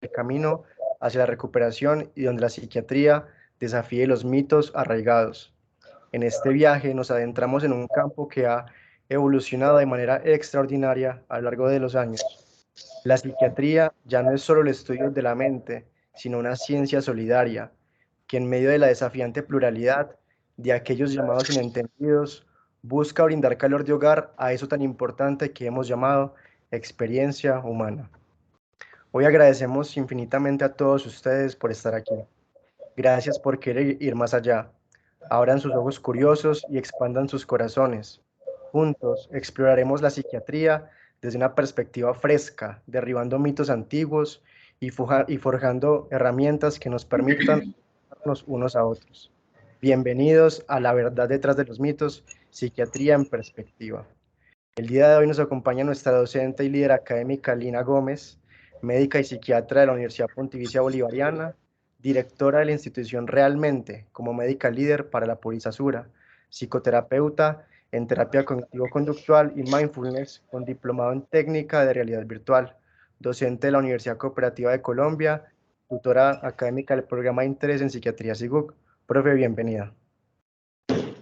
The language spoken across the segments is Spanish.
el camino hacia la recuperación y donde la psiquiatría desafíe los mitos arraigados. En este viaje nos adentramos en un campo que ha evolucionado de manera extraordinaria a lo largo de los años. La psiquiatría ya no es solo el estudio de la mente, sino una ciencia solidaria, que en medio de la desafiante pluralidad de aquellos llamados inentendidos, busca brindar calor de hogar a eso tan importante que hemos llamado experiencia humana. Hoy agradecemos infinitamente a todos ustedes por estar aquí. Gracias por querer ir más allá. Abran sus ojos curiosos y expandan sus corazones. Juntos exploraremos la psiquiatría desde una perspectiva fresca, derribando mitos antiguos y forjando herramientas que nos permitan ayudarnos unos a otros. Bienvenidos a La verdad detrás de los mitos, psiquiatría en perspectiva. El día de hoy nos acompaña nuestra docente y líder académica Lina Gómez, médica y psiquiatra de la Universidad Pontificia Bolivariana, directora de la institución Realmente como médica líder para la Polisasura, psicoterapeuta en terapia cognitivo-conductual y mindfulness con diplomado en técnica de realidad virtual, docente de la Universidad Cooperativa de Colombia, tutora académica del programa de interés en psiquiatría SIGUC. Profe, bienvenida.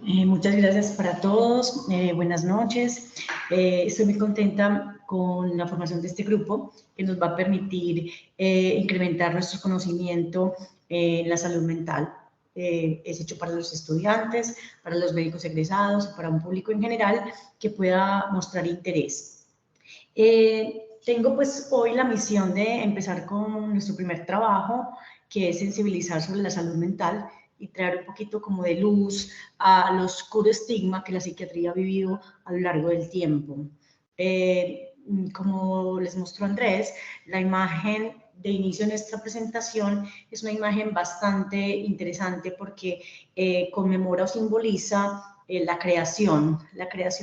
Muchas gracias para todos, buenas noches. Estoy muy contenta con la formación de este grupo que nos va a permitir incrementar nuestro conocimiento en la salud mental. Es hecho para los estudiantes, para los médicos egresados, para un público en general que pueda mostrar interés. Tengo pues hoy la misión de empezar con nuestro primer trabajo, que es sensibilizar sobre la salud mental y traer un poquito como de luz al oscuro estigma que la psiquiatría ha vivido a lo largo del tiempo. Como les mostró Andrés, la imagen de inicio en esta presentación es una imagen bastante interesante porque conmemora o simboliza la creación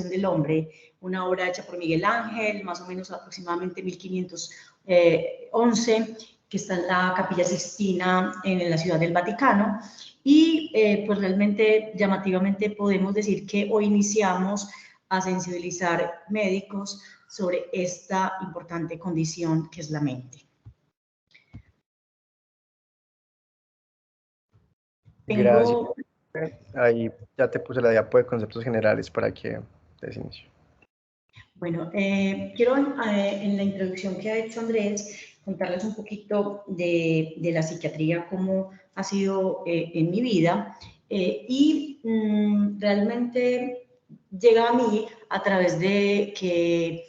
del hombre, una obra hecha por Miguel Ángel, más o menos aproximadamente 1511, que está en la Capilla Sixtina en la Ciudad del Vaticano. Y pues realmente llamativamente podemos decir que hoy iniciamos a sensibilizar médicos sobre esta importante condición que es la mente. Gracias. Ahí ya te puse la diapo de conceptos generales para que des inicio. Bueno, quiero en la introducción que ha hecho Andrés contarles un poquito de la psiquiatría, cómo ha sido en mi vida y realmente llega a mí a través de que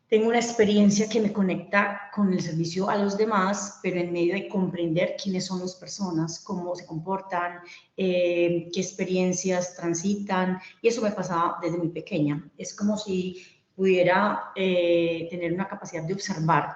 tengo una experiencia que me conecta con el servicio a los demás, pero en medio de comprender quiénes son las personas, cómo se comportan, qué experiencias transitan, y eso me pasaba desde muy pequeña. Es como si pudiera tener una capacidad de observar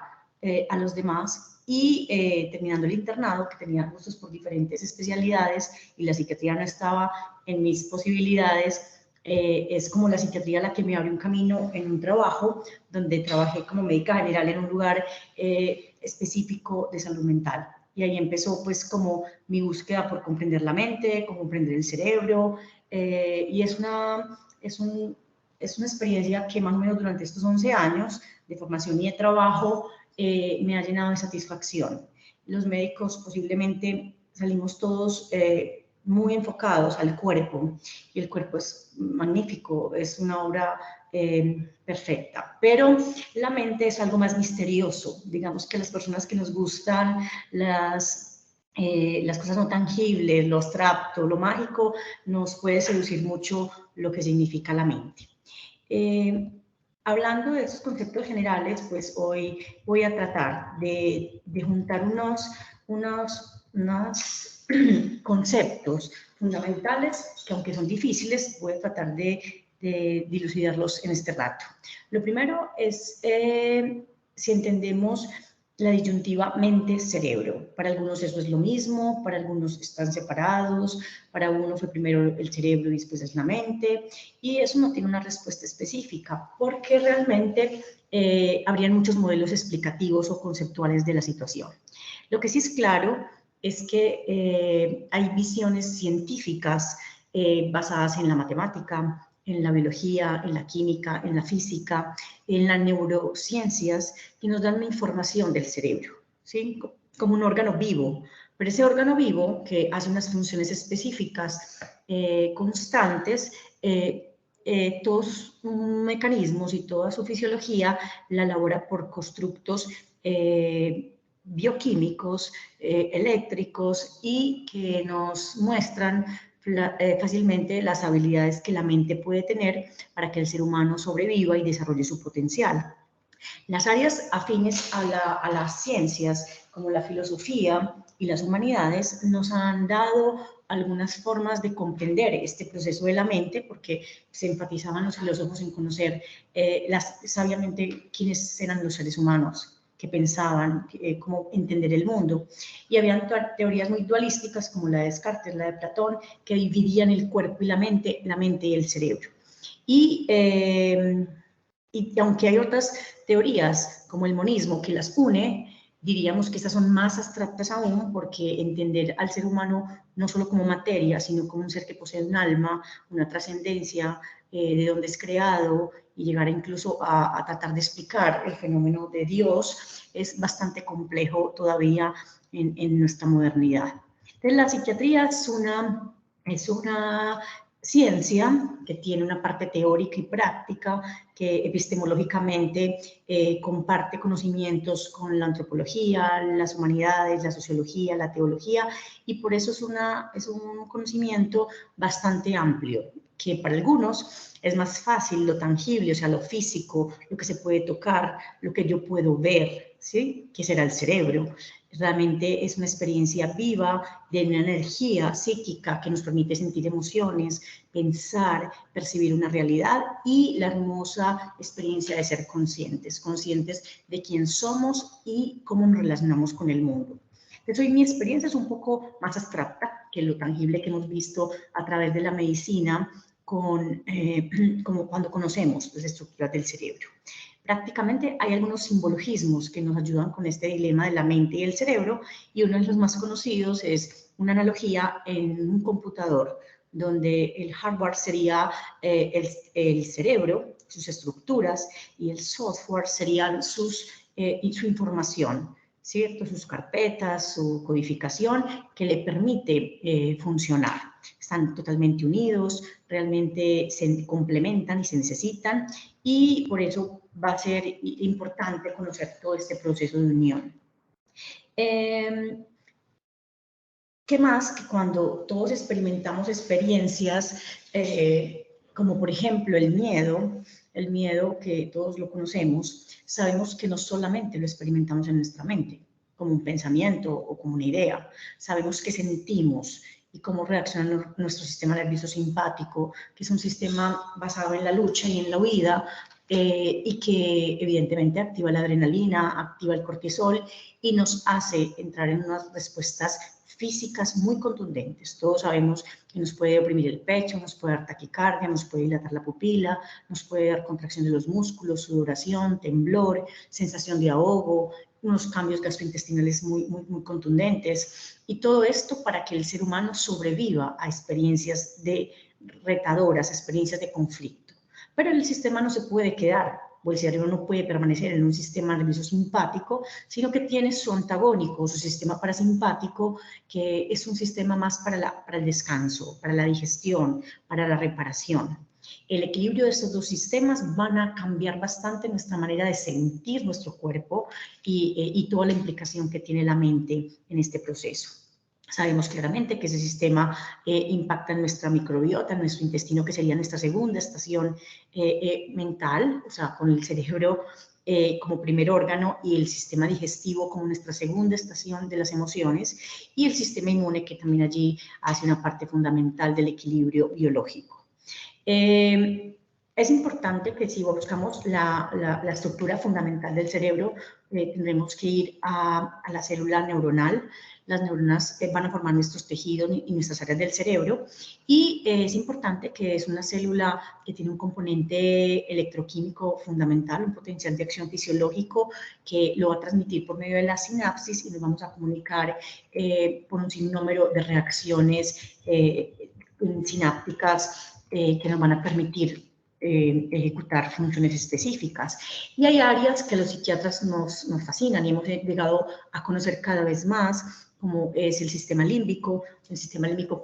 a los demás y terminando el internado, que tenía gustos por diferentes especialidades y la psiquiatría no estaba en mis posibilidades, es como la psiquiatría la que me abre un camino en un trabajo donde trabajé como médica general en un lugar específico de salud mental. Y ahí empezó pues como mi búsqueda por comprender la mente, por comprender el cerebro, y es una experiencia que más o menos durante estos 11 años de formación y de trabajo me ha llenado de satisfacción. Los médicos posiblemente salimos todos muy enfocados al cuerpo, y el cuerpo es magnífico, es una obra perfecta, pero la mente es algo más misterioso. Digamos que las personas que nos gustan las cosas no tangibles, lo abstracto, lo mágico, nos puede seducir mucho lo que significa la mente. Hablando de esos conceptos generales, pues hoy voy a tratar de juntar unos conceptos fundamentales que, aunque son difíciles, voy a tratar de dilucidarlos en este rato. Lo primero es si entendemos la disyuntiva mente-cerebro. Para algunos eso es lo mismo, para algunos están separados, para uno fue primero el cerebro y después es la mente, y eso no tiene una respuesta específica, porque realmente habrían muchos modelos explicativos o conceptuales de la situación. Lo que sí es claro es que hay visiones científicas basadas en la matemática, en la biología, en la química, en la física, en las neurociencias, que nos dan una información del cerebro, ¿sí? como un órgano vivo, pero ese órgano vivo que hace unas funciones específicas constantes, todos sus mecanismos y toda su fisiología la elabora por constructos bioquímicos, eléctricos, y que nos muestran fácilmente las habilidades que la mente puede tener para que el ser humano sobreviva y desarrolle su potencial. Las áreas afines a las ciencias, como la filosofía y las humanidades, nos han dado algunas formas de comprender este proceso de la mente, porque se enfatizaban los filósofos en conocer sabiamente quiénes eran los seres humanos, qué pensaban, cómo entender el mundo. Y habían teorías muy dualísticas, como la de Descartes, la de Platón, que dividían el cuerpo y la mente y el cerebro. Y aunque hay otras teorías, como el monismo, que las une, diríamos que estas son más abstractas aún, porque entender al ser humano no solo como materia, sino como un ser que posee un alma, una trascendencia, de dónde es creado, y llegar incluso a tratar de explicar el fenómeno de Dios, es bastante complejo todavía en nuestra modernidad. Entonces, la psiquiatría es una ciencia que tiene una parte teórica y práctica, que epistemológicamente comparte conocimientos con la antropología, las humanidades, la sociología, la teología, y por eso es un conocimiento bastante amplio, que para algunos es más fácil lo tangible, o sea, lo físico, lo que se puede tocar, lo que yo puedo ver, ¿sí? Que será el cerebro. Realmente es una experiencia viva de una energía psíquica que nos permite sentir emociones, pensar, percibir una realidad, y la hermosa experiencia de ser conscientes, conscientes de quién somos y cómo nos relacionamos con el mundo. Entonces, hoy mi experiencia es un poco más abstracta que lo tangible que hemos visto a través de la medicina, como cuando conocemos las estructuras del cerebro. Prácticamente hay algunos simbologismos que nos ayudan con este dilema de la mente y el cerebro, y uno de los más conocidos es una analogía en un computador, donde el hardware sería el cerebro, sus estructuras, y el software serían su información, ¿cierto? Sus carpetas, su codificación que le permite funcionar. Están totalmente unidos, realmente se complementan y se necesitan, y por eso va a ser importante conocer todo este proceso de unión. ¿Qué más? Que cuando todos experimentamos experiencias, como por ejemplo el miedo que todos lo conocemos, sabemos que no solamente lo experimentamos en nuestra mente, como un pensamiento o como una idea, sabemos que sentimos y cómo reacciona nuestro sistema nervioso simpático, que es un sistema basado en la lucha y en la huida, y que evidentemente activa la adrenalina, activa el cortisol y nos hace entrar en unas respuestas físicas muy contundentes. Todos sabemos que nos puede oprimir el pecho, nos puede dar taquicardia, nos puede dilatar la pupila, nos puede dar contracción de los músculos, sudoración, temblor, sensación de ahogo, unos cambios gastrointestinales muy contundentes, y todo esto para que el ser humano sobreviva a experiencias retadoras, experiencias de conflicto. Pero el sistema no se puede quedar, o el cerebro no puede permanecer en un sistema nervioso simpático, sino que tiene su antagónico, su sistema parasimpático, que es un sistema más para el descanso, para la digestión, para la reparación. El equilibrio de estos dos sistemas van a cambiar bastante nuestra manera de sentir nuestro cuerpo y toda la implicación que tiene la mente en este proceso. Sabemos claramente que ese sistema impacta en nuestra microbiota, en nuestro intestino, que sería nuestra segunda estación mental, o sea, con el cerebro como primer órgano y el sistema digestivo como nuestra segunda estación de las emociones, y el sistema inmune, que también allí hace una parte fundamental del equilibrio biológico. Es importante que si buscamos la estructura fundamental del cerebro, tendremos que ir a la célula neuronal. Las neuronas van a formar nuestros tejidos y nuestras áreas del cerebro, y es importante que es una célula que tiene un componente electroquímico fundamental, un potencial de acción fisiológico que lo va a transmitir por medio de la sinapsis, y nos vamos a comunicar por un sinnúmero de reacciones sinápticas que nos van a permitir ejecutar funciones específicas. Y hay áreas que a los psiquiatras nos fascinan y hemos llegado a conocer cada vez más, como es el sistema límbico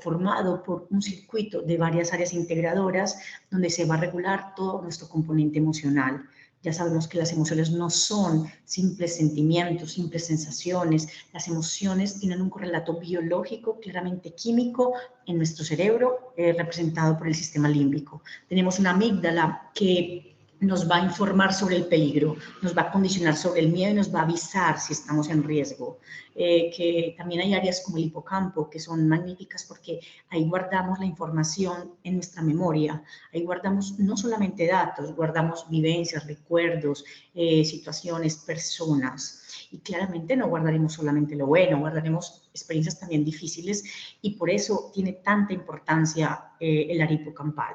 formado por un circuito de varias áreas integradoras donde se va a regular todo nuestro componente emocional. Ya sabemos que las emociones no son simples sentimientos, simples sensaciones. Las emociones tienen un correlato biológico, claramente químico, en nuestro cerebro, representado por el sistema límbico. Tenemos una amígdala que nos va a informar sobre el peligro, nos va a condicionar sobre el miedo y nos va a avisar si estamos en riesgo. Que también hay áreas como el hipocampo que son magníficas porque ahí guardamos la información en nuestra memoria, ahí guardamos no solamente datos, guardamos vivencias, recuerdos, situaciones, personas. Y claramente no guardaremos solamente lo bueno, guardaremos experiencias también difíciles y por eso tiene tanta importancia el área hipocampal.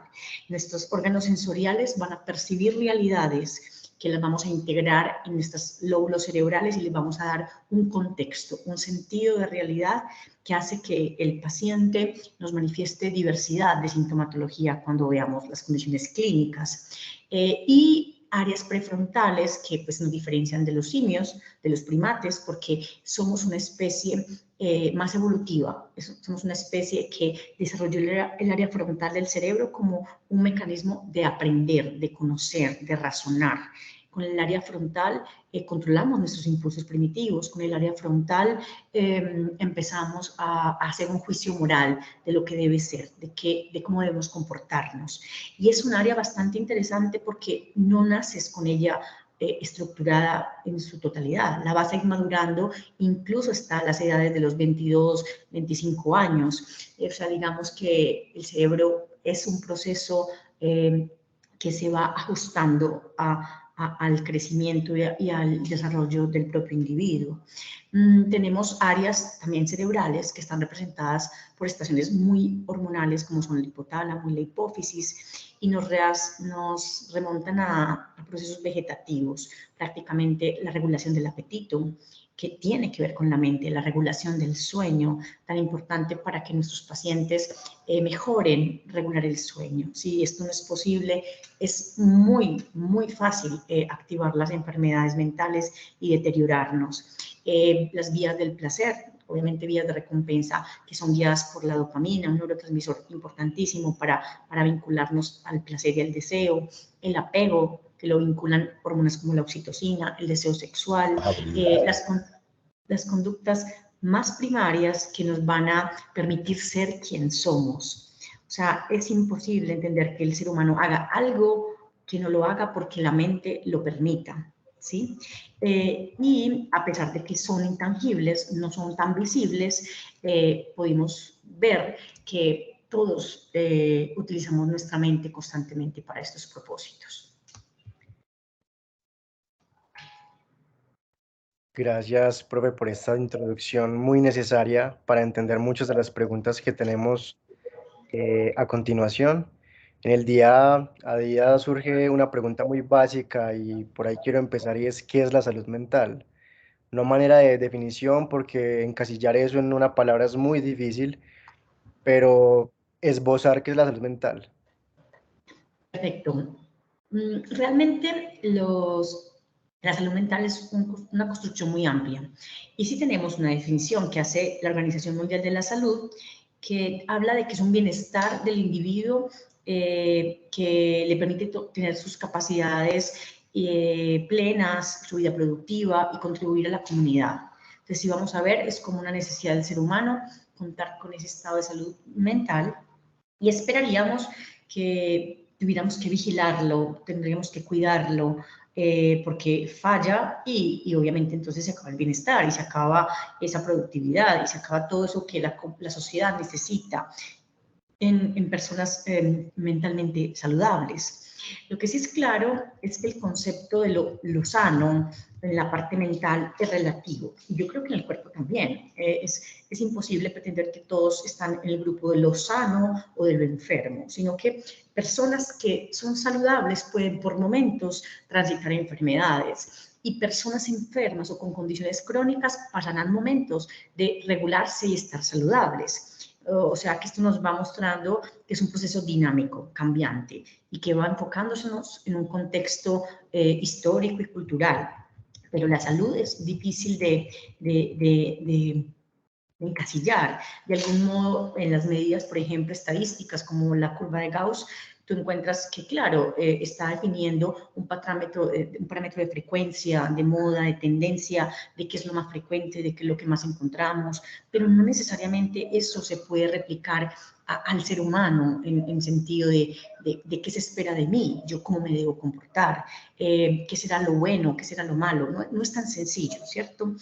Nuestros órganos sensoriales van a percibir realidades que las vamos a integrar en nuestros lóbulos cerebrales y les vamos a dar un contexto, un sentido de realidad que hace que el paciente nos manifieste diversidad de sintomatología cuando veamos las condiciones clínicas. Y áreas prefrontales que pues, nos diferencian de los simios, de los primates, porque somos una especie más evolutiva. Somos una especie que desarrolló el área frontal del cerebro como un mecanismo de aprender, de conocer, de razonar. Con el área frontal controlamos nuestros impulsos primitivos. Con el área frontal empezamos a hacer un juicio moral de lo que debe ser, de cómo debemos comportarnos. Y es un área bastante interesante porque no naces con ella estructurada en su totalidad. La vas a ir madurando incluso hasta las edades de los 22, 25 años. O sea, digamos que el cerebro es un proceso que se va ajustando al crecimiento y al desarrollo del propio individuo. Tenemos áreas también cerebrales que están representadas por estaciones muy hormonales como son el hipotálamo y la hipófisis y nos remontan a procesos vegetativos, prácticamente la regulación del apetito, que tiene que ver con la mente, la regulación del sueño, tan importante para que nuestros pacientes mejoren regular el sueño. Si esto no es posible, es muy fácil activar las enfermedades mentales y deteriorarnos. Las vías del placer, obviamente vías de recompensa que son guiadas por la dopamina, un neurotransmisor importantísimo para vincularnos al placer y al deseo, el apego, que lo vinculan hormonas como la oxitocina, el deseo sexual, las conductas más primarias que nos van a permitir ser quien somos. O sea, es imposible entender que el ser humano haga algo que no lo haga porque la mente lo permita, ¿sí? Y a pesar de que son intangibles, no son tan visibles, podemos ver que todos utilizamos nuestra mente constantemente para estos propósitos. Gracias, profe, por esta introducción muy necesaria para entender muchas de las preguntas que tenemos a continuación. En el día a día surge una pregunta muy básica y por ahí quiero empezar y es, ¿qué es la salud mental? No manera de definición porque encasillar eso en una palabra es muy difícil, pero esbozar qué es la salud mental. Perfecto. Realmente la salud mental es una construcción muy amplia. Y sí tenemos una definición que hace la Organización Mundial de la Salud, que habla de que es un bienestar del individuo que le permite tener sus capacidades plenas, su vida productiva y contribuir a la comunidad. Entonces, si vamos a ver, es como una necesidad del ser humano contar con ese estado de salud mental y esperaríamos que tuviéramos que vigilarlo, tendríamos que cuidarlo, porque falla y obviamente entonces se acaba el bienestar y se acaba esa productividad y se acaba todo eso que la sociedad necesita en personas mentalmente saludables. Lo que sí es claro es que el concepto de lo sano en la parte mental es relativo. Y yo creo que en el cuerpo también. Es imposible pretender que todos están en el grupo de lo sano o de lo enfermo, sino que personas que son saludables pueden por momentos transitar enfermedades y personas enfermas o con condiciones crónicas pasarán momentos de regularse y estar saludables. O sea, que esto nos va mostrando que es un proceso dinámico, cambiante, y que va enfocándose en un contexto histórico y cultural. Pero la salud es difícil de encasillar. De algún modo, en las medidas, por ejemplo, estadísticas como la curva de Gauss, tú encuentras que, claro, está definiendo un parámetro de frecuencia, de moda, de tendencia, de qué es lo más frecuente, de qué es lo que más encontramos, pero no necesariamente eso se puede replicar al ser humano en sentido de qué se espera de mí, yo cómo me debo comportar, qué será lo bueno, qué será lo malo. No es tan sencillo, ¿cierto?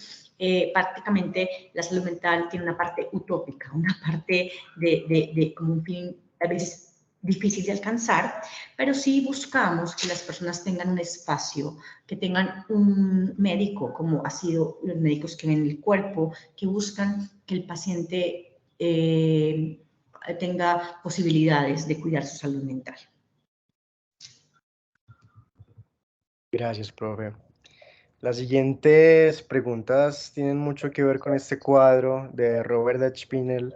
Prácticamente la salud mental tiene una parte utópica, una parte de como un fin a veces difícil de alcanzar, pero sí buscamos que las personas tengan un espacio, que tengan un médico, como ha sido los médicos que ven el cuerpo, que buscan que el paciente tenga posibilidades de cuidar su salud mental. Gracias, profe. Las siguientes preguntas tienen mucho que ver con este cuadro de Robert H. Pinel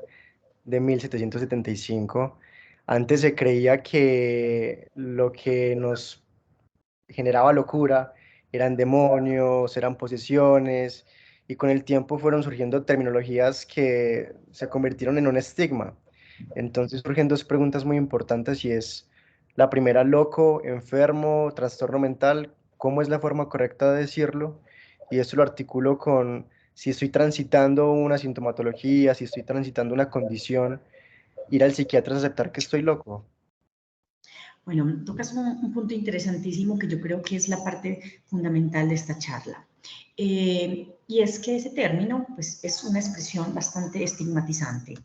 de 1775. Antes se creía que lo que nos generaba locura eran demonios, eran posesiones, y con el tiempo fueron surgiendo terminologías que se convirtieron en un estigma. Entonces surgen dos preguntas muy importantes y es la primera, loco, enfermo, trastorno mental, ¿cómo es la forma correcta de decirlo? Y esto lo articulo con si estoy transitando una sintomatología, si estoy transitando una condición, ir al psiquiatra es aceptar que estoy loco. Bueno, tocas un punto interesantísimo que yo creo que es la parte fundamental de esta charla. Y es que ese término pues, es una expresión bastante estigmatizante,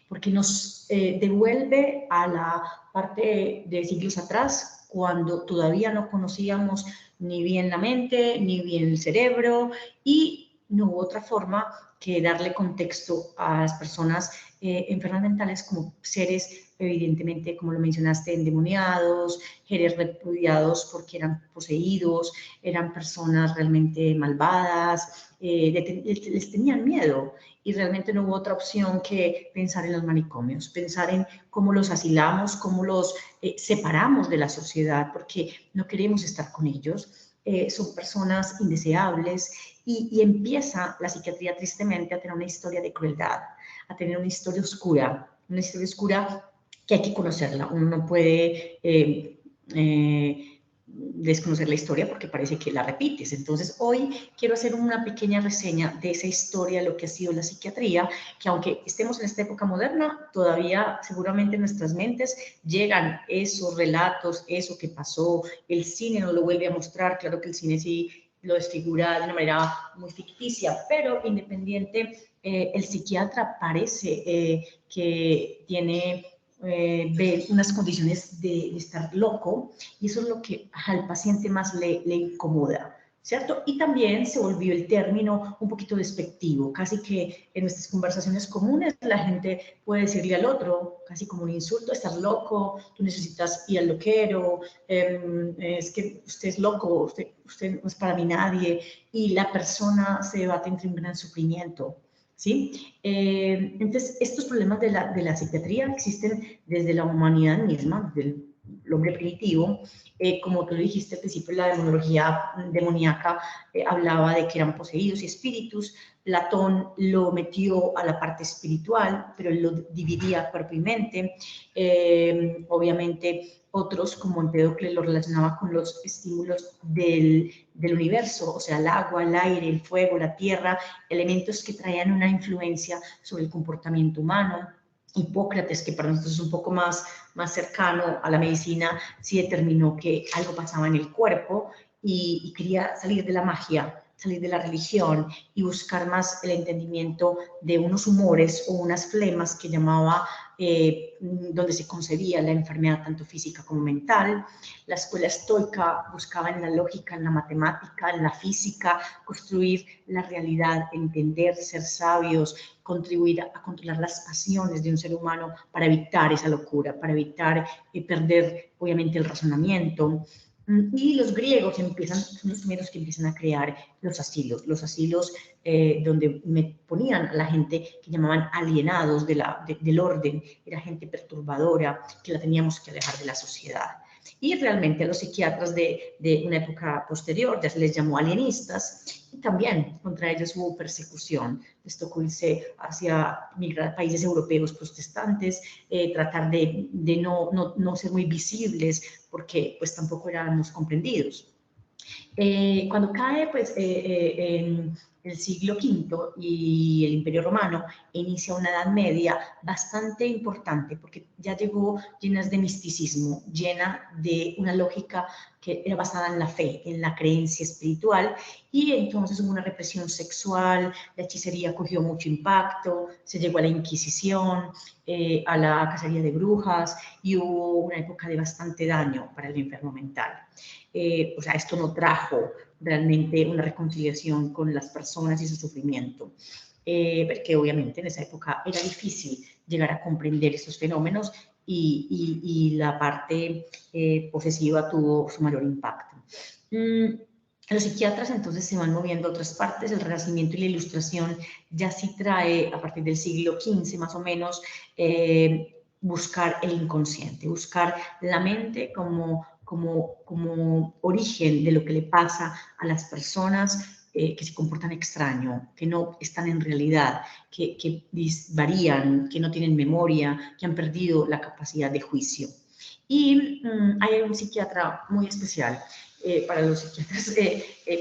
porque nos devuelve a la parte de siglos atrás, cuando todavía no conocíamos ni bien la mente, ni bien el cerebro, y no hubo otra forma que darle contexto a las personas enfermas mentales como seres evidentemente, como lo mencionaste, endemoniados, seres repudiados porque eran poseídos, eran personas realmente malvadas, les tenían miedo y realmente no hubo otra opción que pensar en los manicomios, pensar en cómo los asilamos, cómo los separamos de la sociedad, porque no queremos estar con ellos. Son personas indeseables y empieza la psiquiatría tristemente a tener una historia de crueldad, a tener una historia oscura que hay que conocerla. Uno no puede desconocer la historia porque parece que la repites. Entonces, hoy quiero hacer una pequeña reseña de esa historia, lo que ha sido la psiquiatría, que aunque estemos en esta época moderna, todavía seguramente en nuestras mentes llegan esos relatos, eso que pasó, el cine nos lo vuelve a mostrar, claro que el cine sí lo desfigura de una manera muy ficticia, pero independiente, el psiquiatra parece que tiene ve unas condiciones de estar loco y eso es lo que al paciente más le incomoda, ¿cierto? Y también se volvió el término un poquito despectivo, casi que en nuestras conversaciones comunes la gente puede decirle al otro, casi como un insulto, estás loco, tú necesitas ir al loquero, es que usted es loco, usted no es para mí nadie, y la persona se debate entre un gran sufrimiento. ¿Sí? Entonces, estos problemas de la psiquiatría existen desde la humanidad misma, desde el hombre primitivo. Como tú lo dijiste al principio, la demonología demoníaca hablaba de que eran poseídos y espíritus. Platón lo metió a la parte espiritual, pero él lo dividía cuerpo y mente. Obviamente, otros, como Empedocles, lo relacionaba con los estímulos del universo, o sea, el agua, el aire, el fuego, la tierra, elementos que traían una influencia sobre el comportamiento humano. Hipócrates, que para nosotros es un poco más cercano a la medicina, sí determinó que algo pasaba en el cuerpo y quería salir de la magia, salir de la religión y buscar más el entendimiento de unos humores o unas flemas que llamaba donde se concebía la enfermedad tanto física como mental. La escuela estoica buscaba en la lógica, en la matemática, en la física, construir la realidad, entender, ser sabios, contribuir a controlar las pasiones de un ser humano para evitar esa locura, para evitar perder, obviamente, el razonamiento. Y los griegos son los primeros que empiezan a crear los asilos donde ponían a la gente que llamaban alienados del orden, era gente perturbadora que la teníamos que alejar de la sociedad. Y realmente a los psiquiatras de una época posterior ya se les llamó alienistas, y también contra ellos hubo persecución. Les tocó irse hacia migrar a países europeos protestantes, tratar de no ser muy visibles, porque pues tampoco éramos comprendidos. Cuando cae pues, en el siglo V y el Imperio Romano, inicia una Edad Media bastante importante, porque ya llegó llenas de misticismo, llena de una lógica que era basada en la fe, en la creencia espiritual, y entonces hubo una represión sexual, la hechicería cogió mucho impacto, se llegó a la Inquisición, a la cacería de brujas, y hubo una época de bastante daño para el enfermo mental. O sea, esto no trajo realmente una reconciliación con las personas y su sufrimiento, porque obviamente en esa época era difícil llegar a comprender estos fenómenos, y la parte posesiva tuvo su mayor impacto. Los psiquiatras entonces se van moviendo a otras partes. El Renacimiento y la Ilustración ya sí trae, a partir del siglo XV más o menos, buscar el inconsciente, buscar la mente como origen de lo que le pasa a las personas que se comportan extraño, que no están en realidad, que varían, que no tienen memoria, que han perdido la capacidad de juicio. Y hay un psiquiatra muy especial para los psiquiatras,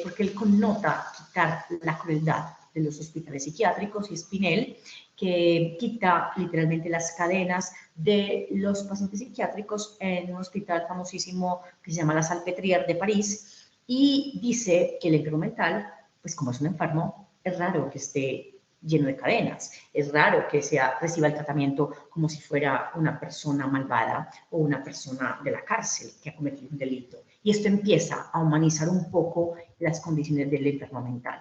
porque él connota quitar la crueldad de los hospitales psiquiátricos, y es Pinel, que quita literalmente las cadenas de los pacientes psiquiátricos en un hospital famosísimo que se llama la Salpêtrière de París, y dice que el enfermo mental, pues como es un enfermo, es raro que esté lleno de cadenas, es raro que reciba el tratamiento como si fuera una persona malvada o una persona de la cárcel que ha cometido un delito. Y esto empieza a humanizar un poco las condiciones del enfermo mental.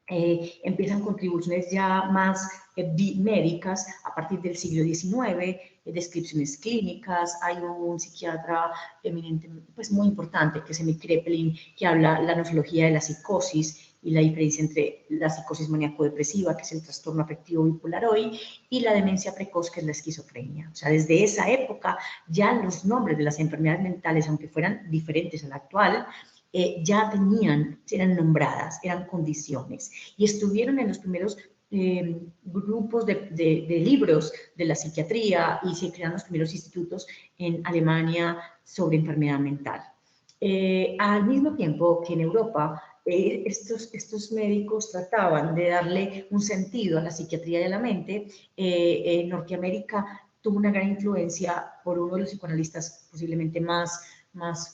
Empiezan contribuciones ya más médicas a partir del siglo XIX, descripciones clínicas. Hay un psiquiatra eminente, pues muy importante, que es Emil Kraepelin, que habla la nosología de la psicosis y la diferencia entre la psicosis maníaco-depresiva, que es el trastorno afectivo bipolar hoy, y la demencia precoz, que es la esquizofrenia. O sea, desde esa época ya los nombres de las enfermedades mentales, aunque fueran diferentes a la actual, ya eran nombradas, eran condiciones, y estuvieron en los primeros grupos de libros de la psiquiatría, y se crearon los primeros institutos en Alemania sobre enfermedad mental. Al mismo tiempo que en Europa, estos médicos trataban de darle un sentido a la psiquiatría de la mente. En Norteamérica tuvo una gran influencia por uno de los psicoanalistas posiblemente más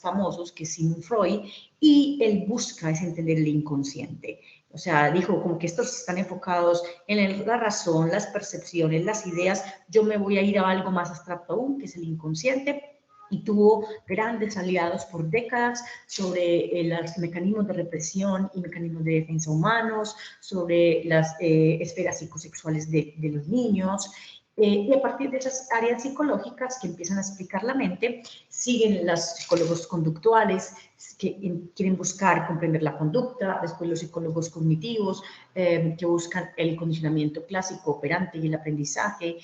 famosos, que es Sigmund Freud, y él busca es entender el inconsciente. O sea, dijo como que estos están enfocados en la razón, las percepciones, las ideas. Yo me voy a ir a algo más abstracto aún, que es el inconsciente, y tuvo grandes aliados por décadas sobre los mecanismos de represión y mecanismos de defensa humanos, sobre las esferas psicosexuales de los niños. Y a partir de esas áreas psicológicas que empiezan a explicar la mente, siguen los psicólogos conductuales, que quieren buscar comprender la conducta, después los psicólogos cognitivos, que buscan el condicionamiento clásico operante y el aprendizaje,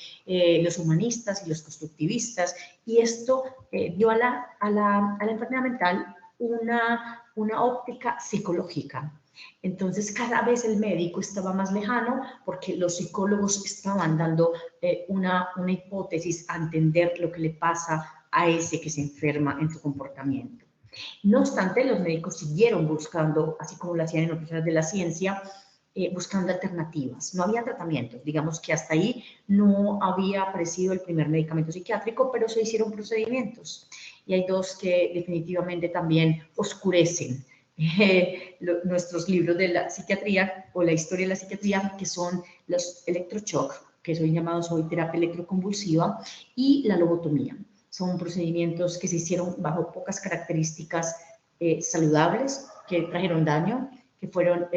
los humanistas y los constructivistas, y esto dio a la enfermedad mental una óptica psicológica. Entonces, cada vez el médico estaba más lejano, porque los psicólogos estaban dando una hipótesis a entender lo que le pasa a ese que se enferma en su comportamiento. No obstante, los médicos siguieron buscando, así como lo hacían en otras áreas de la ciencia, buscando alternativas. No había tratamientos, digamos que hasta ahí no había aparecido el primer medicamento psiquiátrico, pero se hicieron procedimientos. Y hay dos que definitivamente también oscurecen nuestros libros de la psiquiatría o la historia de la psiquiatría, que son los electroshock, que son llamados hoy terapia electroconvulsiva, y la lobotomía. Son procedimientos que se hicieron bajo pocas características saludables, que trajeron daño, que fueron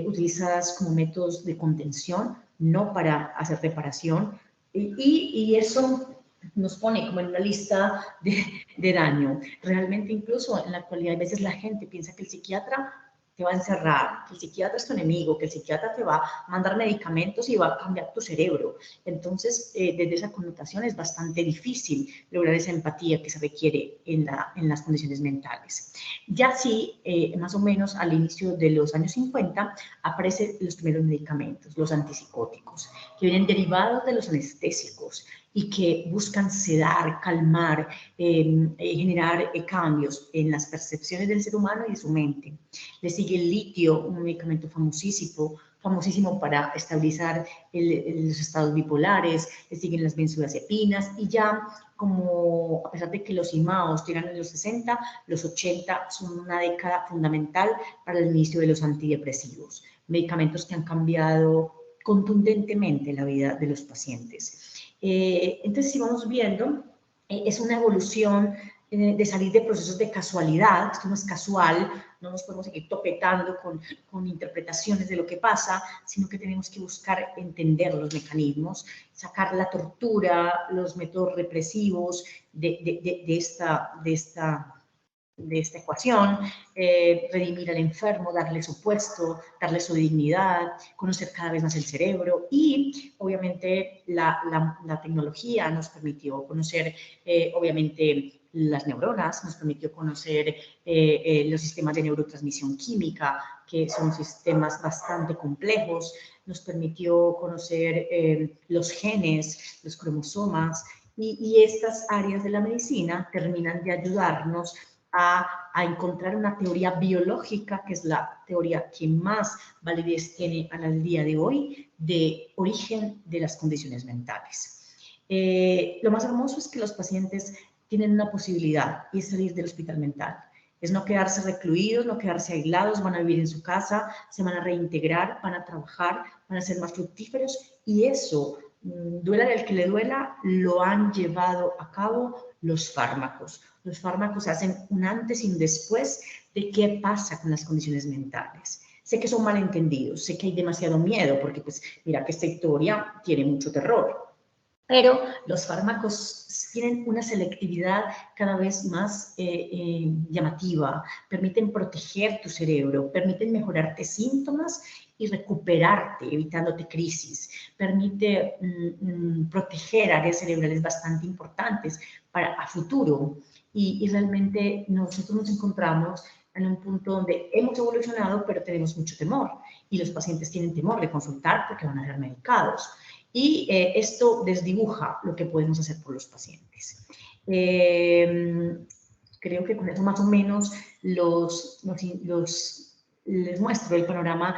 utilizadas como métodos de contención, no para hacer reparación, y eso nos pone como en una lista de daño. Realmente incluso en la actualidad a veces la gente piensa que el psiquiatra te va a encerrar, que el psiquiatra es tu enemigo, que el psiquiatra te va a mandar medicamentos y va a cambiar tu cerebro. Entonces, desde esa connotación es bastante difícil lograr esa empatía que se requiere en las condiciones mentales. Ya sí, más o menos al inicio de los años 50, aparecen los primeros medicamentos, los antipsicóticos, que vienen derivados de los anestésicos y que buscan sedar, calmar, generar cambios en las percepciones del ser humano y de su mente. Le sigue el litio, un medicamento famosísimo para estabilizar los estados bipolares, le siguen las benzodiazepinas y ya como a pesar de que los IMAOs llegan en los 60, los 80 son una década fundamental para el inicio de los antidepresivos, medicamentos que han cambiado contundentemente la vida de los pacientes. Entonces, si vamos viendo, es una evolución de salir de procesos de casualidad, esto no es casual, no nos podemos seguir topetando con interpretaciones de lo que pasa, sino que tenemos que buscar entender los mecanismos, sacar la tortura, los métodos represivos de esta ecuación, redimir al enfermo, darle su puesto, darle su dignidad, conocer cada vez más el cerebro y obviamente la tecnología nos permitió conocer obviamente las neuronas, nos permitió conocer los sistemas de neurotransmisión química, que son sistemas bastante complejos, nos permitió conocer los genes, los cromosomas y estas áreas de la medicina terminan de ayudarnos a encontrar una teoría biológica, que es la teoría que más validez tiene al día de hoy, de origen de las condiciones mentales. Lo más hermoso es que los pacientes tienen una posibilidad y es salir del hospital mental. Es no quedarse recluidos, no quedarse aislados, van a vivir en su casa, se van a reintegrar, van a trabajar, van a ser más fructíferos y eso, duela al que le duela, lo han llevado a cabo los fármacos. Los fármacos hacen un antes y un después de qué pasa con las condiciones mentales. Sé que son malentendidos, sé que hay demasiado miedo, porque pues mira que esta historia tiene mucho terror, pero los fármacos tienen una selectividad cada vez más llamativa, permiten proteger tu cerebro, permiten mejorarte síntomas y recuperarte, evitándote crisis, permite proteger áreas cerebrales bastante importantes para a futuro. Y realmente nosotros nos encontramos en un punto donde hemos evolucionado, pero tenemos mucho temor. Y los pacientes tienen temor de consultar porque van a ser medicados. Y esto desdibuja lo que podemos hacer por los pacientes. Creo que con eso más o menos les muestro el panorama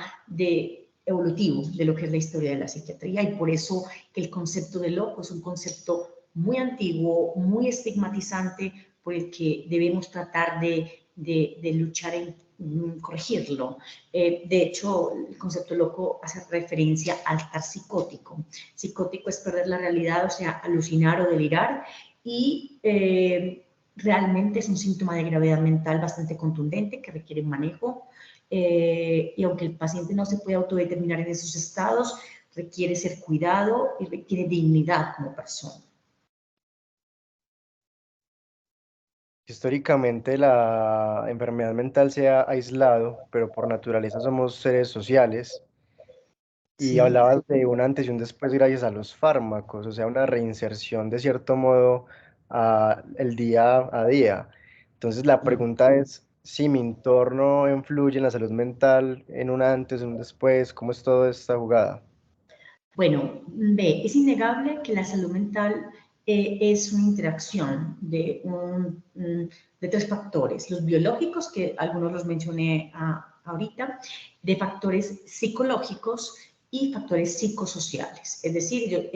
evolutivo de lo que es la historia de la psiquiatría y por eso que el concepto de loco es un concepto muy antiguo, muy estigmatizante, por el que debemos tratar de luchar en corregirlo. De hecho, el concepto loco hace referencia al estar psicótico. Psicótico es perder la realidad, o sea, alucinar o delirar, y realmente es un síntoma de gravedad mental bastante contundente que requiere un manejo. Y aunque el paciente no se puede autodeterminar en esos estados, requiere ser cuidado y requiere dignidad como persona. Históricamente la enfermedad mental se ha aislado, pero por naturaleza somos seres sociales. Y Sí. hablabas de un antes y un después gracias a los fármacos, o sea, una reinserción de cierto modo el día a día. Entonces la pregunta es si mi entorno influye en la salud mental en un antes, en un después, ¿cómo es toda esta jugada? Bueno, ve, es innegable que la salud mental es una interacción de tres factores, los biológicos, que algunos los mencioné ahorita, de factores psicológicos y factores psicosociales. Es decir,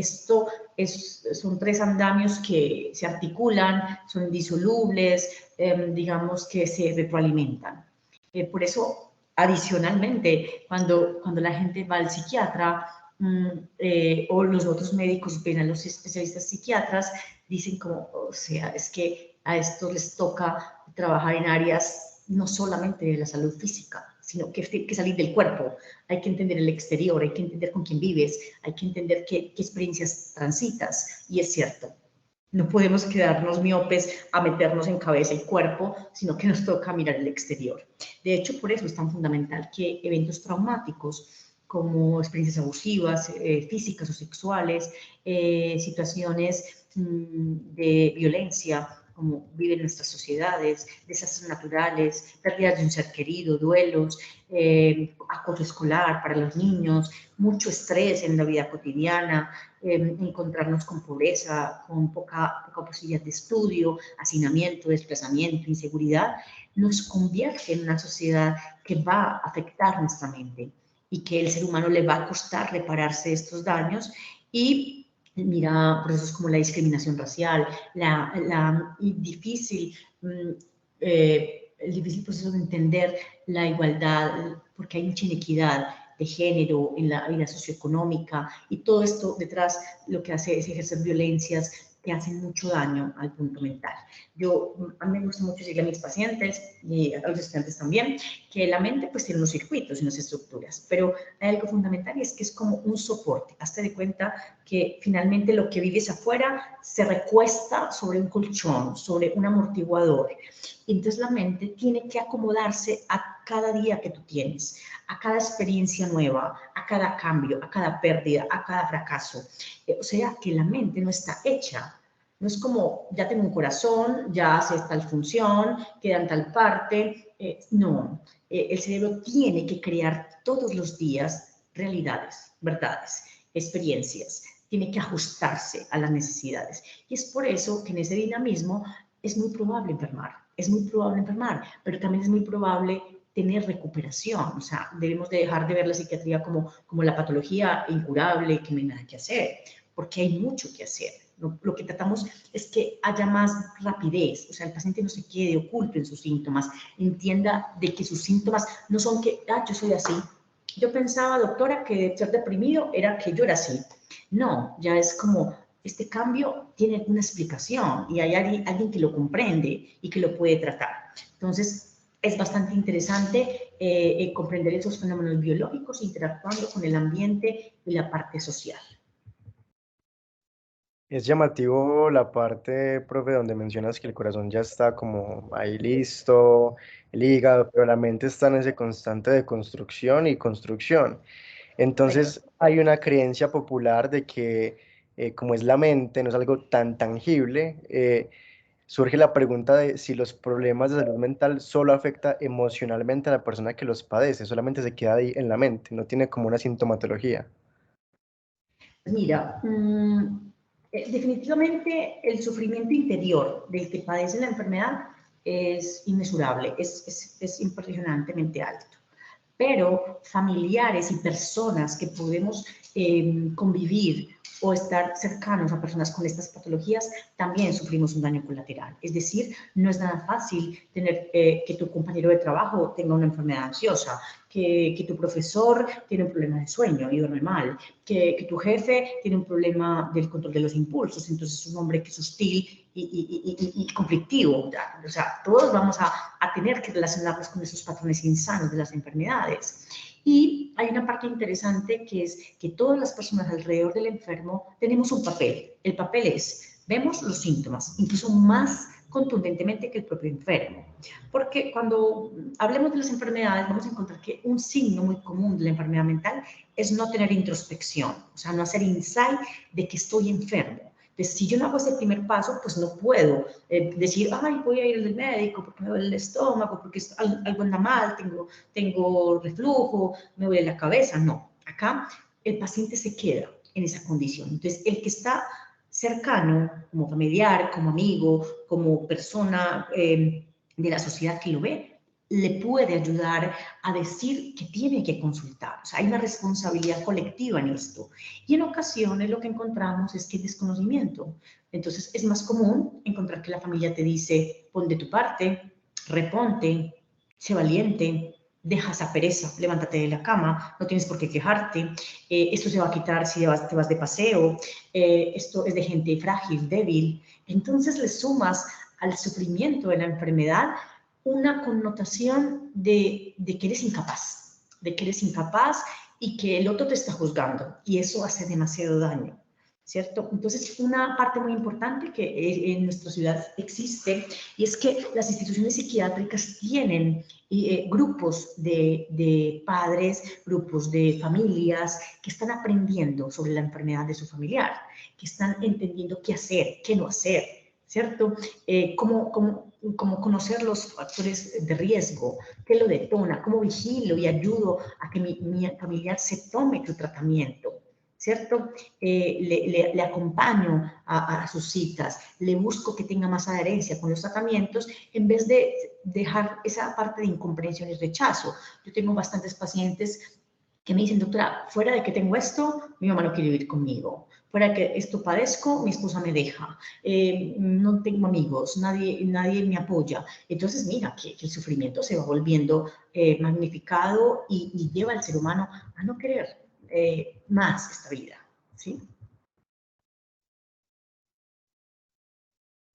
son tres andamios que se articulan, son indisolubles, digamos que se retroalimentan. Por eso, adicionalmente, cuando la gente va al psiquiatra, o los otros médicos ven a los especialistas psiquiatras, dicen como, o sea, es que a estos les toca trabajar en áreas no solamente de la salud física, sino que hay que salir del cuerpo, hay que entender el exterior, hay que entender con quién vives, hay que entender qué experiencias transitas, y es cierto. No podemos quedarnos miopes a meternos en cabeza y cuerpo, sino que nos toca mirar el exterior. De hecho, por eso es tan fundamental que eventos traumáticos como experiencias abusivas, físicas o sexuales, situaciones de violencia, como viven nuestras sociedades, desastres naturales, pérdidas de un ser querido, duelos, acoso escolar para los niños, mucho estrés en la vida cotidiana, encontrarnos con pobreza, con poca posibilidad de estudio, hacinamiento, desplazamiento, inseguridad, nos convierte en una sociedad que va a afectar nuestra mente y que el ser humano le va a costar repararse estos daños y mira procesos como la discriminación racial, el difícil proceso de entender la igualdad, porque hay mucha inequidad de género en la vida socioeconómica y todo esto detrás lo que hace es ejercer violencias que hacen mucho daño al punto mental. A mí me gusta mucho decirle a mis pacientes y a los estudiantes también que la mente pues tiene unos circuitos y unas estructuras, pero hay algo fundamental y es que es como un soporte. Hazte de cuenta que finalmente lo que vives afuera se recuesta sobre un colchón, sobre un amortiguador. Y entonces la mente tiene que acomodarse a cada día que tú tienes, a cada experiencia nueva, a cada cambio, a cada pérdida, a cada fracaso. O sea que la mente no está hecha. No es como, ya tengo un corazón, ya hace tal función, queda en tal parte. No, el cerebro tiene que crear todos los días realidades, verdades, experiencias. Tiene que ajustarse a las necesidades. Y es por eso que en ese dinamismo es muy probable enfermar. Es muy probable enfermar, pero también es muy probable tener recuperación. O sea, debemos de dejar de ver la psiquiatría como la patología incurable, que no hay nada que hacer, porque hay mucho que hacer. Lo que tratamos es que haya más rapidez, o sea, el paciente no se quede oculto en sus síntomas, entienda de que sus síntomas no son que, yo soy así. Yo pensaba, doctora, que ser deprimido era que yo era así. No, ya es como, este cambio tiene una explicación y hay alguien que lo comprende y que lo puede tratar. Entonces, es bastante interesante comprender esos fenómenos biológicos interactuando con el ambiente y la parte social. Es llamativo la parte, profe, donde mencionas que el corazón ya está como ahí listo, el hígado, pero la mente está en ese constante de construcción y construcción. Correcto. Entonces hay una creencia popular de que como es la mente, no es algo tan tangible, surge la pregunta de si los problemas de salud mental solo afecta emocionalmente a la persona que los padece, solamente se queda ahí en la mente, no tiene como una sintomatología. Mira, definitivamente el sufrimiento interior del que padece la enfermedad es inmesurable, es impresionantemente alto. Pero familiares y personas que podemos convivir o estar cercanos a personas con estas patologías, también sufrimos un daño colateral. Es decir, no es nada fácil tener que tu compañero de trabajo tenga una enfermedad ansiosa, que tu profesor tiene un problema de sueño y duerme mal, que tu jefe tiene un problema del control de los impulsos, entonces es un hombre que es hostil y conflictivo. O sea, todos vamos a tener que relacionarnos con esos patrones insanos de las enfermedades. Y hay una parte interesante que es que todas las personas alrededor del enfermo tenemos un papel. El papel es, vemos los síntomas, incluso más contundentemente que el propio enfermo. Porque cuando hablemos de las enfermedades, vamos a encontrar que un signo muy común de la enfermedad mental es no tener introspección, o sea, no hacer insight de que estoy enfermo. Entonces, si yo no hago ese primer paso, pues no puedo decir, ay, voy a ir al médico porque me duele el estómago, porque algo anda mal, tengo reflujo, me duele la cabeza. No, acá el paciente se queda en esa condición. Entonces, el que está cercano, como familiar, como amigo, como persona de la sociedad que lo ve, le puede ayudar a decir que tiene que consultar. O sea, hay una responsabilidad colectiva en esto. Y en ocasiones lo que encontramos es que hay desconocimiento. Entonces es más común encontrar que la familia te dice, pon de tu parte, reponte, sé valiente, deja esa pereza, levántate de la cama, no tienes por qué quejarte, esto se va a quitar si te vas de paseo, esto es de gente frágil, débil. Entonces le sumas al sufrimiento de la enfermedad una connotación de que eres incapaz, y que el otro te está juzgando y eso hace demasiado daño. ¿cierto? Entonces, una parte muy importante que en nuestra ciudad existe y es que las instituciones psiquiátricas tienen grupos de padres, grupos de familias que están aprendiendo sobre la enfermedad de su familiar, que están entendiendo qué hacer, qué no hacer, ¿cierto? Cómo conocer los factores de riesgo, qué lo detona, cómo vigilo y ayudo a que mi familiar se tome su tratamiento, ¿cierto? Le acompaño a sus citas, le busco que tenga más adherencia con los tratamientos en vez de dejar esa parte de incomprensión y rechazo. Yo tengo bastantes pacientes que me dicen, doctora, fuera de que tengo esto, mi mamá no quiere vivir conmigo. Fuera de que esto padezco, mi esposa me deja. No tengo amigos, nadie me apoya. Entonces, mira, que el sufrimiento se va volviendo magnificado y lleva al ser humano a no querer más esta vida, ¿sí?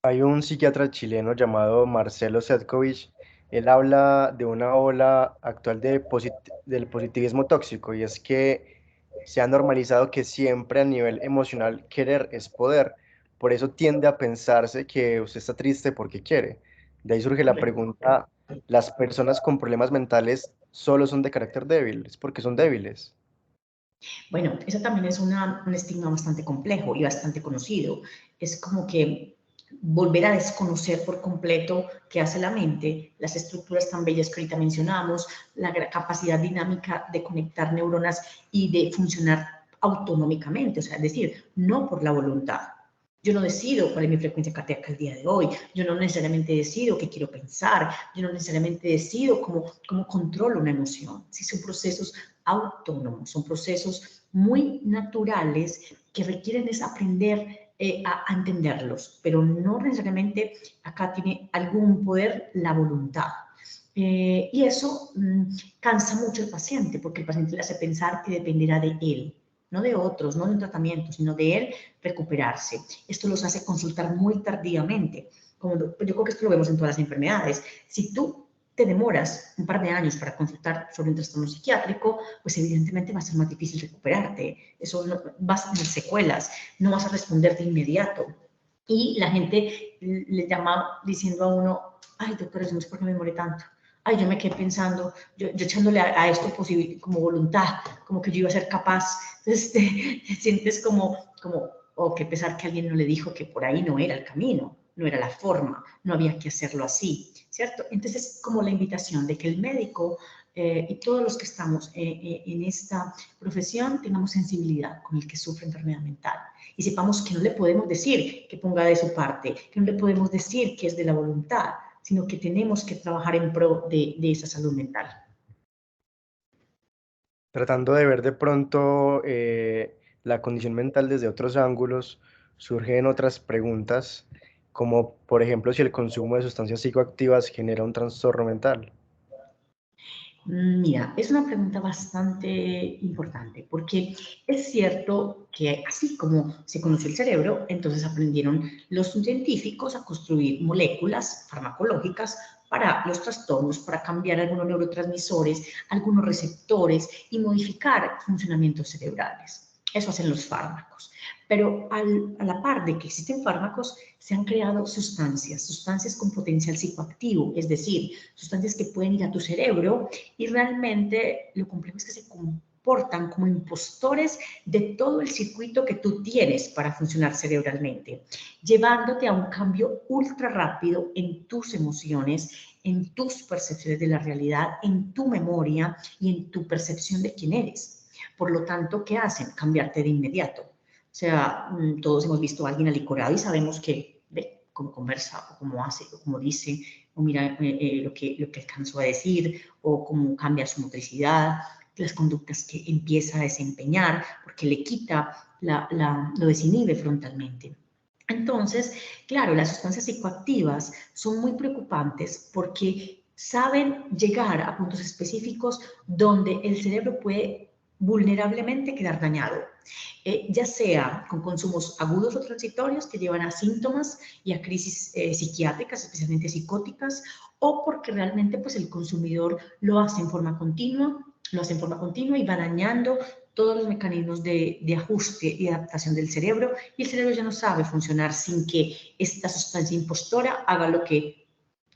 Hay un psiquiatra chileno llamado Marcelo Sedkovich. Él habla de una ola actual del positivismo tóxico, y es que se ha normalizado que siempre a nivel emocional querer es poder. Por eso tiende a pensarse que usted está triste porque quiere. De ahí surge la Correcto. pregunta: ¿las personas con problemas mentales solo son de carácter débil? ¿Es porque son débiles? Bueno, eso también es un estigma bastante complejo y bastante conocido. Es como que volver a desconocer por completo qué hace la mente, las estructuras tan bellas que ahorita mencionamos, la capacidad dinámica de conectar neuronas y de funcionar autonómicamente, o sea, es decir, no por la voluntad. Yo no decido cuál es mi frecuencia cardíaca el día de hoy, yo no necesariamente decido qué quiero pensar, yo no necesariamente decido cómo controlo una emoción. Sí, son procesos autónomos, son procesos muy naturales que requieren es aprender a entenderlos, pero no necesariamente acá tiene algún poder la voluntad. Y eso cansa mucho al paciente, porque el paciente le hace pensar que dependerá de él, no de otros, no de un tratamiento, sino de él recuperarse. Esto los hace consultar muy tardíamente. Como yo creo que esto lo vemos en todas las enfermedades. Si tú te demoras un par de años para consultar sobre un trastorno psiquiátrico, pues evidentemente va a ser más difícil recuperarte. Eso no, vas a tener secuelas, no vas a responder de inmediato. Y la gente le llama diciendo a uno, ay, doctora, yo no sé por qué me demoré tanto. Ay, yo me quedé pensando, yo echándole a esto como voluntad, como que yo iba a ser capaz. Entonces te sientes o que pesar que alguien no le dijo que por ahí no era el camino, no era la forma, no había que hacerlo así, ¿cierto? Entonces, como la invitación de que el médico y todos los que estamos en esta profesión tengamos sensibilidad con el que sufre enfermedad mental y sepamos que no le podemos decir que ponga de su parte, que no le podemos decir que es de la voluntad, sino que tenemos que trabajar en pro de esa salud mental. Tratando de ver de pronto la condición mental desde otros ángulos, surgen otras preguntas, como por ejemplo si el consumo de sustancias psicoactivas genera un trastorno mental. Mira, es una pregunta bastante importante porque es cierto que así como se conoció el cerebro, entonces aprendieron los científicos a construir moléculas farmacológicas para los trastornos, para cambiar algunos neurotransmisores, algunos receptores y modificar funcionamientos cerebrales. Eso hacen los fármacos. Pero a la par de que existen fármacos, se han creado sustancias con potencial psicoactivo, es decir, sustancias que pueden ir a tu cerebro y realmente lo complejo es que se comportan como impostores de todo el circuito que tú tienes para funcionar cerebralmente, llevándote a un cambio ultra rápido en tus emociones, en tus percepciones de la realidad, en tu memoria y en tu percepción de quién eres. Por lo tanto, ¿qué hacen? Cambiarte de inmediato. O sea, todos hemos visto a alguien alicorado y sabemos que ve cómo conversa o cómo hace o cómo dice o mira lo que alcanzó a decir o cómo cambia su motricidad, las conductas que empieza a desempeñar porque le quita, lo desinhibe frontalmente. Entonces, claro, las sustancias psicoactivas son muy preocupantes porque saben llegar a puntos específicos donde el cerebro puede vulnerablemente quedar dañado, ya sea con consumos agudos o transitorios que llevan a síntomas y a crisis psiquiátricas, especialmente psicóticas, o porque realmente pues, el consumidor lo hace en forma continua y va dañando todos los mecanismos de ajuste y adaptación del cerebro, y el cerebro ya no sabe funcionar sin que esta sustancia impostora haga lo que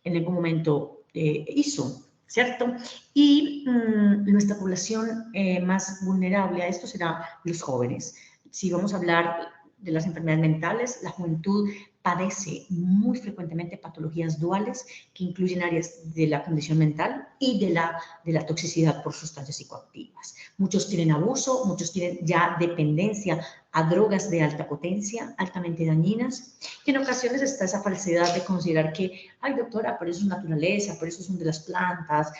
en algún momento hizo, ¿cierto? Y nuestra población más vulnerable a esto será los jóvenes. Si vamos a hablar de las enfermedades mentales, la juventud padece muy frecuentemente patologías duales que incluyen áreas de la condición mental y de la toxicidad por sustancias psicoactivas. Muchos tienen abuso, muchos tienen ya dependencia a drogas de alta potencia, altamente dañinas, y en ocasiones está esa falsedad de considerar que, ay doctora, pero eso es naturaleza, pero eso son de las plantas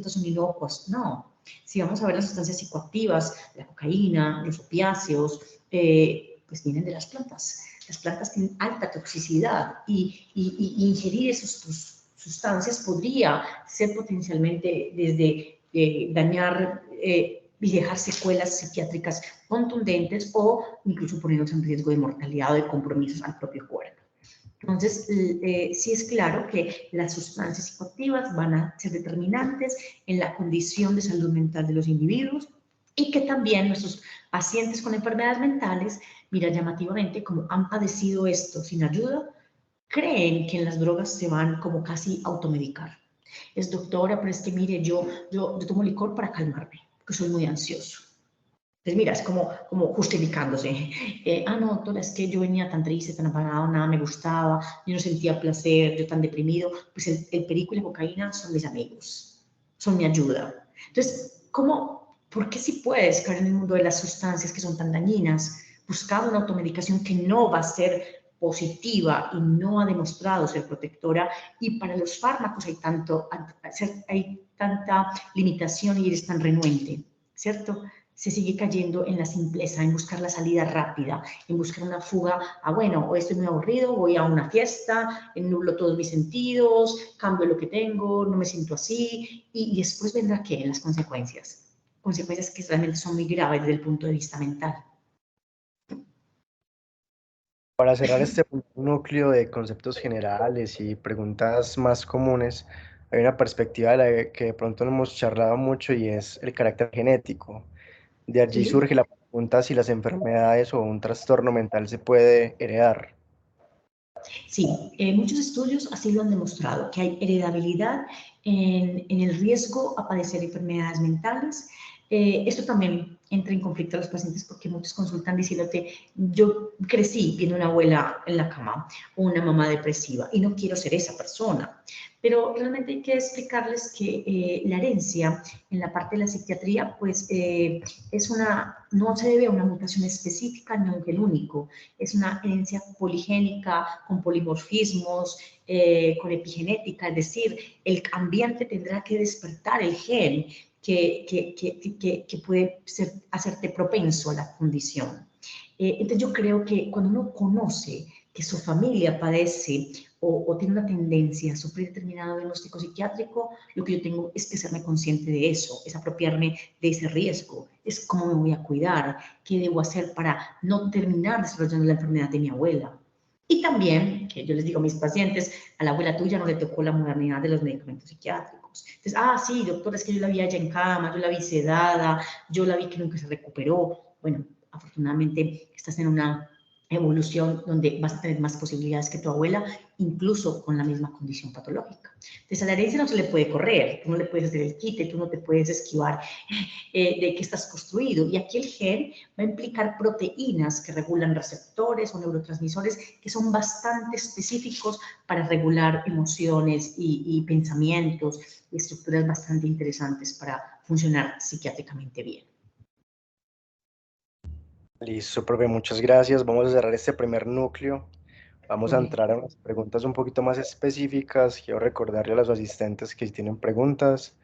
son inocuas. No, si vamos a ver las sustancias psicoactivas, la cocaína, los opiáceos, pues vienen de las plantas. Las plantas tienen alta toxicidad y ingerir esas sustancias podría ser potencialmente desde dañar y dejar secuelas psiquiátricas contundentes o incluso ponernos en riesgo de mortalidad o de compromisos al propio cuerpo. Entonces, sí es claro que las sustancias psicoactivas van a ser determinantes en la condición de salud mental de los individuos y que también nuestros pacientes con enfermedades mentales, mira, llamativamente, como han padecido esto sin ayuda, creen que en las drogas se van como casi a automedicar. Es doctora, pero es que mire, yo tomo licor para calmarme, porque soy muy ansioso. Pues mira, es como justificándose. No, doctora, es que yo venía tan triste, tan apagado, nada me gustaba, yo no sentía placer, yo tan deprimido. Pues el perico y la cocaína son mis amigos, son mi ayuda. Entonces, por qué si puedes caer en el mundo de las sustancias que son tan dañinas, buscando una automedicación que no va a ser positiva y no ha demostrado ser protectora? Y para los fármacos hay tanta limitación y eres tan renuente, ¿cierto? Se sigue cayendo en la simpleza, en buscar la salida rápida, en buscar una fuga. Bueno, hoy estoy muy aburrido, voy a una fiesta, nublo todos mis sentidos, cambio lo que tengo, no me siento así, y después vendrá ¿qué? Las consecuencias. Consecuencias que realmente son muy graves desde el punto de vista mental. Para cerrar este núcleo de conceptos generales y preguntas más comunes, hay una perspectiva de la que de pronto no hemos charlado mucho y es el carácter genético. De allí ¿Sí? surge la pregunta si las enfermedades o un trastorno mental se puede heredar. Sí, muchos estudios así lo han demostrado, que hay heredabilidad en el riesgo a padecer enfermedades mentales. Esto también entra en conflicto a los pacientes porque muchos consultan diciéndote, yo crecí viendo una abuela en la cama o una mamá depresiva y no quiero ser esa persona. Pero realmente hay que explicarles que la herencia en la parte de la psiquiatría, pues no se debe a una mutación específica ni a un gen único, es una herencia poligénica, con polimorfismos, con epigenética, es decir, el ambiente tendrá que despertar el gen que puede hacerte propenso a la condición. Entonces yo creo que cuando uno conoce que su familia padece o tiene una tendencia a sufrir determinado diagnóstico psiquiátrico, lo que yo tengo es que serme consciente de eso, es apropiarme de ese riesgo, es cómo me voy a cuidar, qué debo hacer para no terminar desarrollando la enfermedad de mi abuela. Y también, que yo les digo a mis pacientes, a la abuela tuya no le tocó la modernidad de los medicamentos psiquiátricos. Entonces, sí, doctora, es que yo la vi allá en cama, yo la vi sedada, yo la vi que nunca se recuperó. Bueno, afortunadamente estás en una evolución donde vas a tener más posibilidades que tu abuela, incluso con la misma condición patológica. Entonces, a la herencia no se le puede correr, tú no le puedes hacer el quite, tú no te puedes esquivar de qué estás construido. Y aquí el gen va a implicar proteínas que regulan receptores o neurotransmisores que son bastante específicos para regular emociones y pensamientos y estructuras bastante interesantes para funcionar psiquiátricamente bien. Listo, profe, muchas gracias. Vamos a cerrar este primer núcleo. Vamos a entrar a Correcto. unas preguntas un poquito más específicas. Quiero recordarle a los asistentes que si tienen preguntas,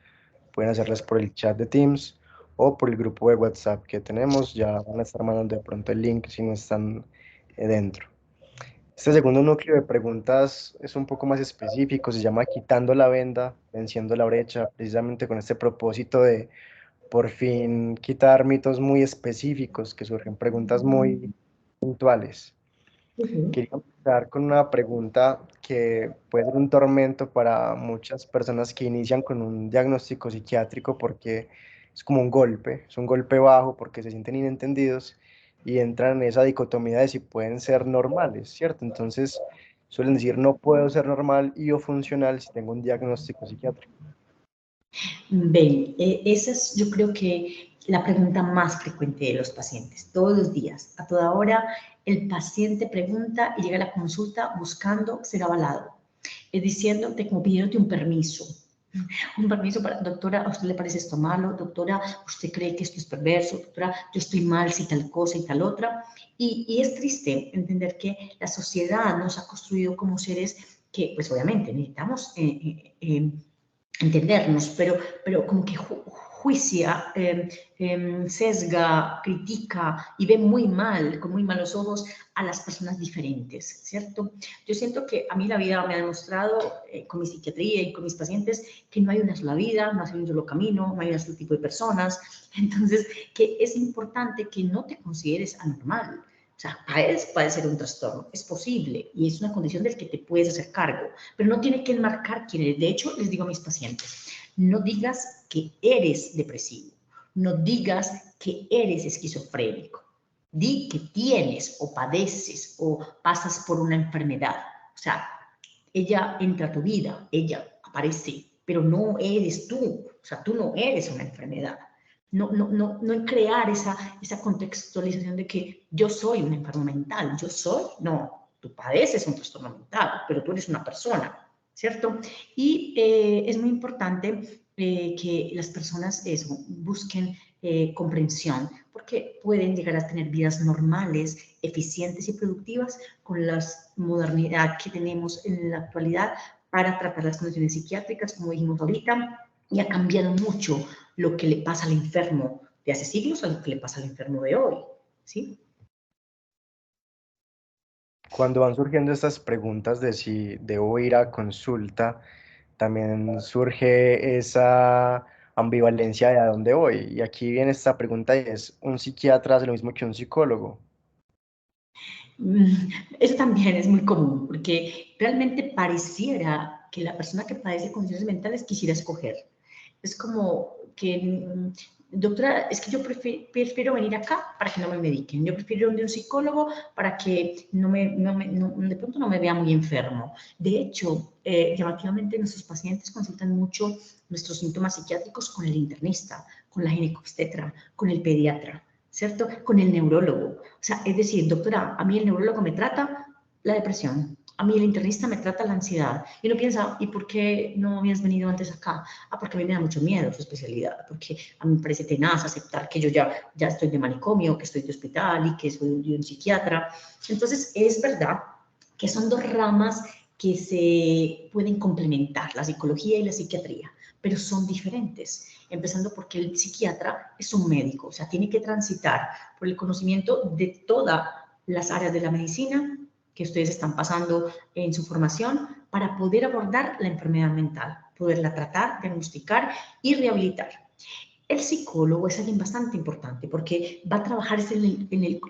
pueden hacerlas por el chat de Teams o por el grupo de WhatsApp que tenemos. Ya van a estar mandando de pronto el link si no están dentro. Este segundo núcleo de preguntas es un poco más específico, se llama Quitando la venda, venciendo la brecha, precisamente con este propósito de por fin quitar mitos muy específicos que surgen, preguntas muy puntuales. Quería empezar con una pregunta que puede ser un tormento para muchas personas que inician con un diagnóstico psiquiátrico porque es como un golpe, es un golpe bajo porque se sienten inentendidos y entran en esa dicotomía de si pueden ser normales, ¿cierto? Entonces suelen decir no puedo ser normal y o funcional si tengo un diagnóstico psiquiátrico. Ven, esa es yo creo que la pregunta más frecuente de los pacientes, todos los días, a toda hora, el paciente pregunta y llega a la consulta buscando ser avalado, es diciéndote como pidiéndote un permiso para, doctora, ¿a usted le parece esto malo? Doctora, ¿usted cree que esto es perverso? Doctora, yo estoy mal si tal cosa y tal otra. Y es triste entender que la sociedad nos ha construido como seres que, pues obviamente, necesitamos entendernos, pero como que juicia, sesga, critica y ve muy mal, con muy malos ojos a las personas diferentes, ¿cierto? Yo siento que a mí la vida me ha demostrado, con mi psiquiatría y con mis pacientes, que no hay una sola vida, no hay un solo camino, no hay un solo tipo de personas. Entonces, que es importante que no te consideres anormal. O sea, puedes padecer un trastorno, es posible y es una condición del que te puedes hacer cargo, pero no tiene que enmarcar quién eres. De hecho, les digo a mis pacientes, no digas que eres depresivo, no digas que eres esquizofrénico, di que tienes o padeces o pasas por una enfermedad. O sea, ella entra a tu vida, ella aparece, pero no eres tú. O sea, tú no eres una enfermedad. No en crear esa contextualización de que yo soy un enfermo mental, yo soy, no, tú padeces un trastorno mental, pero tú eres una persona, ¿cierto? Y es muy importante que las personas eso, busquen comprensión, porque pueden llegar a tener vidas normales, eficientes y productivas con la modernidad que tenemos en la actualidad para tratar las condiciones psiquiátricas, como dijimos ahorita, y ha cambiado mucho lo que le pasa al enfermo de hace siglos a lo que le pasa al enfermo de hoy, ¿sí? Cuando van surgiendo estas preguntas de si debo ir a consulta, también surge esa ambivalencia de a dónde voy. Y aquí viene esta pregunta y es, ¿un psiquiatra hace lo mismo que un psicólogo? Eso también es muy común, porque realmente pareciera que la persona que padece condiciones mentales quisiera escoger. Es como que, doctora, es que yo prefiero venir acá para que no me mediquen. Yo prefiero ir donde un psicólogo para que de pronto no me vea muy enfermo. De hecho, llamativamente nuestros pacientes consultan mucho nuestros síntomas psiquiátricos con el internista, con la ginecobstetra, con el pediatra, ¿cierto? Con el neurólogo. O sea, es decir, doctora, a mí el neurólogo me trata la depresión, a mí el internista me trata la ansiedad. Y uno piensa, ¿y por qué no habías venido antes acá? Ah, porque a mí me da mucho miedo su especialidad, porque a mí me parece tenaz aceptar que yo ya estoy de manicomio, que estoy de hospital y que soy de un psiquiatra. Entonces, es verdad que son dos ramas que se pueden complementar, la psicología y la psiquiatría, pero son diferentes, empezando porque el psiquiatra es un médico, o sea, tiene que transitar por el conocimiento de todas las áreas de la medicina que ustedes están pasando en su formación para poder abordar la enfermedad mental, poderla tratar, diagnosticar y rehabilitar. El psicólogo es alguien bastante importante porque va a trabajar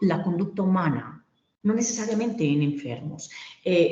la conducta humana, no necesariamente en enfermos,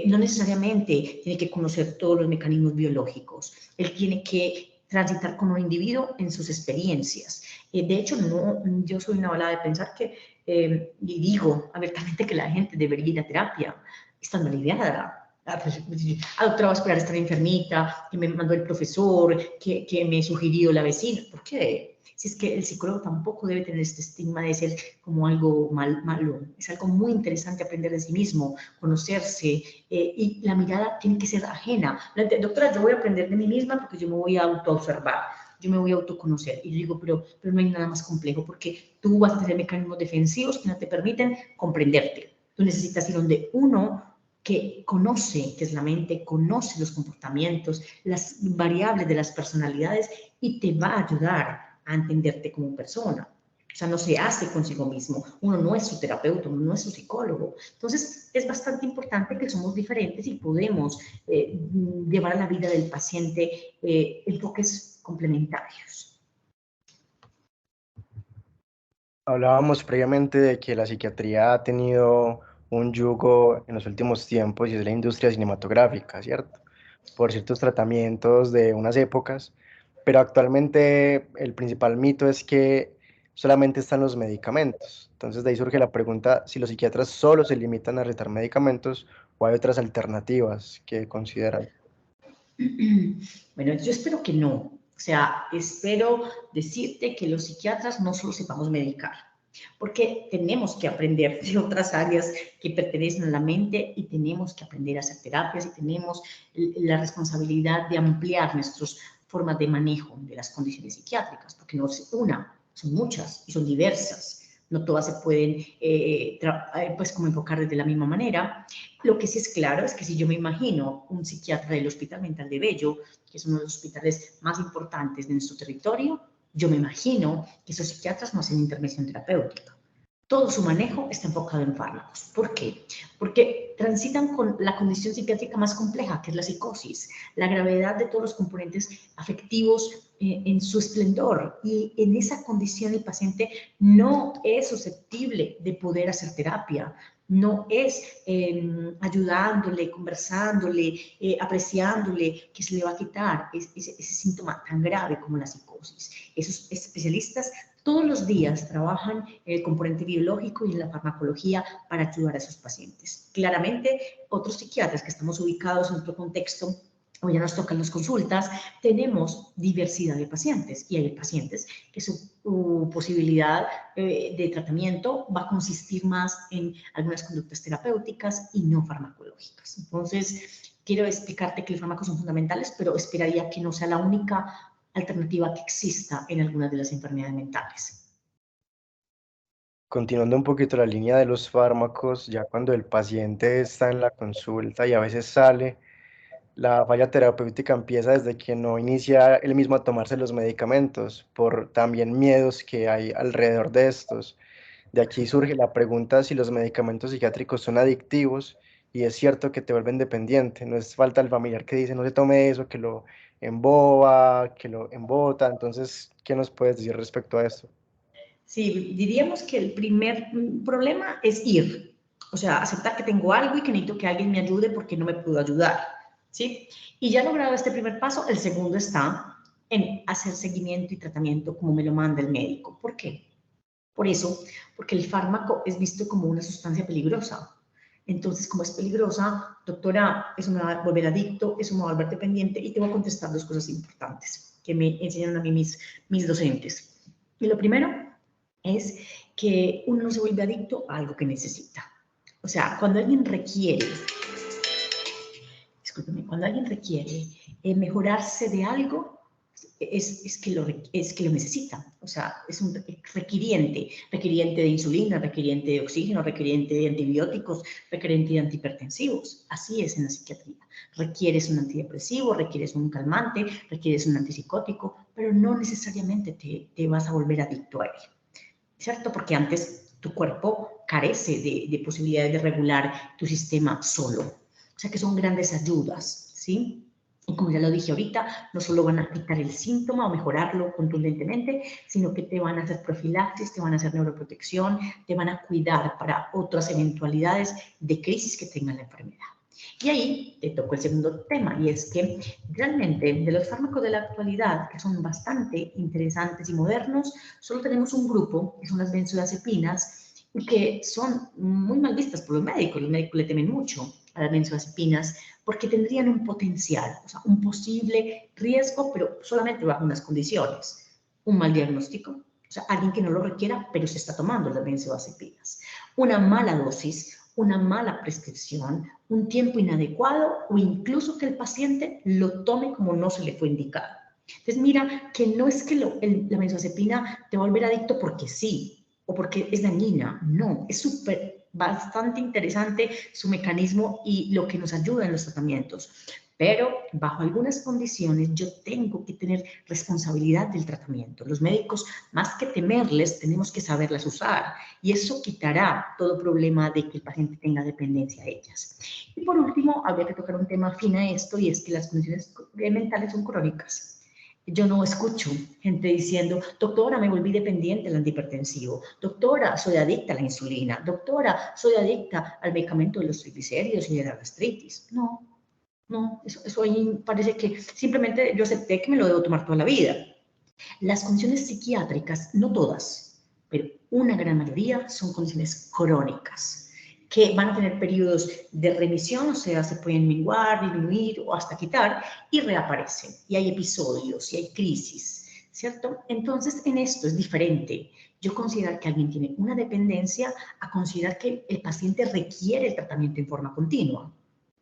no necesariamente tiene que conocer todos los mecanismos biológicos, él tiene que transitar con un individuo en sus experiencias. De hecho, no, yo soy una balada de pensar que, y digo abiertamente que la gente debería ir a terapia, estando aliviada. Doctora, voy a esperar a estar enfermita, que me mandó el profesor, que me sugirió la vecina. ¿Por qué? Si es que el psicólogo tampoco debe tener este estigma de ser como algo malo. Es algo muy interesante aprender de sí mismo, conocerse, y la mirada tiene que ser ajena. Doctora, yo voy a aprender de mí misma porque yo me voy a autoobservar, yo me voy a autoconocer. Y yo digo, pero no hay nada más complejo porque tú vas a tener mecanismos defensivos que no te permiten comprenderte. Tú necesitas ir donde uno que conoce, que es la mente, conoce los comportamientos, las variables de las personalidades y te va a ayudar a entenderte como persona. O sea, no se hace consigo mismo. Uno no es su terapeuta, uno no es su psicólogo. Entonces, es bastante importante que somos diferentes y podemos llevar a la vida del paciente enfoques complementarios. Hablábamos previamente de que la psiquiatría ha tenido un yugo en los últimos tiempos y es la industria cinematográfica, ¿cierto? Por ciertos tratamientos de unas épocas. pero actualmente el principal mito es que solamente están los medicamentos. Entonces de ahí surge la pregunta si los psiquiatras solo se limitan a recetar medicamentos o hay otras alternativas que consideran. Bueno, yo espero que no. O sea, espero decirte que los psiquiatras no solo sepamos medicar, porque tenemos que aprender de otras áreas que pertenecen a la mente y tenemos que aprender a hacer terapias y tenemos la responsabilidad de ampliar nuestras formas de manejo de las condiciones psiquiátricas, porque no es una, son muchas y son diversas. No todas se pueden, pues, como enfocar de la misma manera. Lo que sí es claro es que si yo me imagino un psiquiatra del Hospital Mental de Bello, que es uno de los hospitales más importantes de nuestro territorio, yo me imagino que esos psiquiatras no hacen intervención terapéutica. Todo su manejo está enfocado en fármacos. ¿Por qué? Porque transitan con la condición psiquiátrica más compleja, que es la psicosis, la gravedad de todos los componentes afectivos en su esplendor. Y en esa condición el paciente no es susceptible de poder hacer terapia, no es ayudándole, conversándole, apreciándole, que se le va a quitar ese síntoma tan grave como la psicosis. Esos especialistas todos los días trabajan en el componente biológico y en la farmacología para ayudar a esos pacientes. Claramente, otros psiquiatras que estamos ubicados en otro contexto, o ya nos tocan las consultas, tenemos diversidad de pacientes y hay pacientes que su posibilidad de tratamiento va a consistir más en algunas conductas terapéuticas y no farmacológicas. Entonces, quiero explicarte que los fármacos son fundamentales, pero esperaría que no sea la única alternativa que exista en algunas de las enfermedades mentales. Continuando un poquito la línea de los fármacos, ya cuando el paciente está en la consulta y a veces sale, la falla terapéutica empieza desde que no inicia él mismo a tomarse los medicamentos, por también miedos que hay alrededor de estos. De aquí surge la pregunta si los medicamentos psiquiátricos son adictivos y es cierto que te vuelven dependiente. No es falta el familiar que dice no se tome eso, que lo emboba, que lo embota. Entonces, ¿qué nos puedes decir respecto a esto? Sí, diríamos que el primer problema es ir, o sea, aceptar que tengo algo y que necesito que alguien me ayude porque no me pudo ayudar, ¿sí? Y ya logrado este primer paso, el segundo está en hacer seguimiento y tratamiento como me lo manda el médico. ¿Por qué? Por eso, porque el fármaco es visto como una sustancia peligrosa. Entonces, como es peligrosa, doctora, eso me va a volver adicto, eso me va a volver dependiente y te voy a contestar dos cosas importantes que me enseñaron a mí mis docentes. Y lo primero es que uno no se vuelve adicto a algo que necesita. O sea, cuando alguien requiere, discúlpeme, cuando alguien requiere mejorarse de algo, es que lo necesita. O sea, es un requiriente de insulina, requiriente de oxígeno, requiriente de antibióticos, requiriente de antihipertensivos. Así es en la psiquiatría. Requieres un antidepresivo, requieres un calmante, requieres un antipsicótico, pero no necesariamente te vas a volver adicto a él. ¿Cierto? Porque antes tu cuerpo carece de posibilidades de regular tu sistema solo. O sea que son grandes ayudas, ¿sí? Y como ya lo dije ahorita, no solo van a quitar el síntoma o mejorarlo contundentemente, sino que te van a hacer profilaxis, te van a hacer neuroprotección, te van a cuidar para otras eventualidades de crisis que tenga la enfermedad. Y ahí te tocó el segundo tema, y es que realmente de los fármacos de la actualidad, que son bastante interesantes y modernos, solo tenemos un grupo, que son las benzodiazepinas, y que son muy mal vistas por los médicos. Los médicos le temen mucho a las benzodiazepinas porque tendrían un potencial, o sea, un posible riesgo, pero solamente bajo unas condiciones. Un mal diagnóstico, o sea, alguien que no lo requiera, pero se está tomando las benzodiazepinas. Una mala dosis, una mala prescripción, un tiempo inadecuado o incluso que el paciente lo tome como no se le fue indicado. Entonces, mira que no es que la benzodiazepina te va a volver adicto porque sí o porque es dañina. No, es bastante interesante su mecanismo y lo que nos ayuda en los tratamientos. Pero bajo algunas condiciones yo tengo que tener responsabilidad del tratamiento. Los médicos, más que temerles, tenemos que saberlas usar y eso quitará todo problema de que el paciente tenga dependencia a ellas. Y por último, habría que tocar un tema afín a esto y es que las condiciones mentales son crónicas. Yo no escucho gente diciendo, doctora, me volví dependiente del antihipertensivo, doctora, soy adicta a la insulina, doctora, soy adicta al medicamento de los triglicéridos y de la gastritis. No, No, eso ahí parece que simplemente yo acepté que me lo debo tomar toda la vida. Las condiciones psiquiátricas, no todas, pero una gran mayoría son condiciones crónicas, que van a tener periodos de remisión, o sea, se pueden menguar, disminuir o hasta quitar, y reaparecen. Y hay episodios, y hay crisis, ¿cierto? Entonces, en esto es diferente. Yo considerar que alguien tiene una dependencia a considerar que el paciente requiere el tratamiento en forma continua,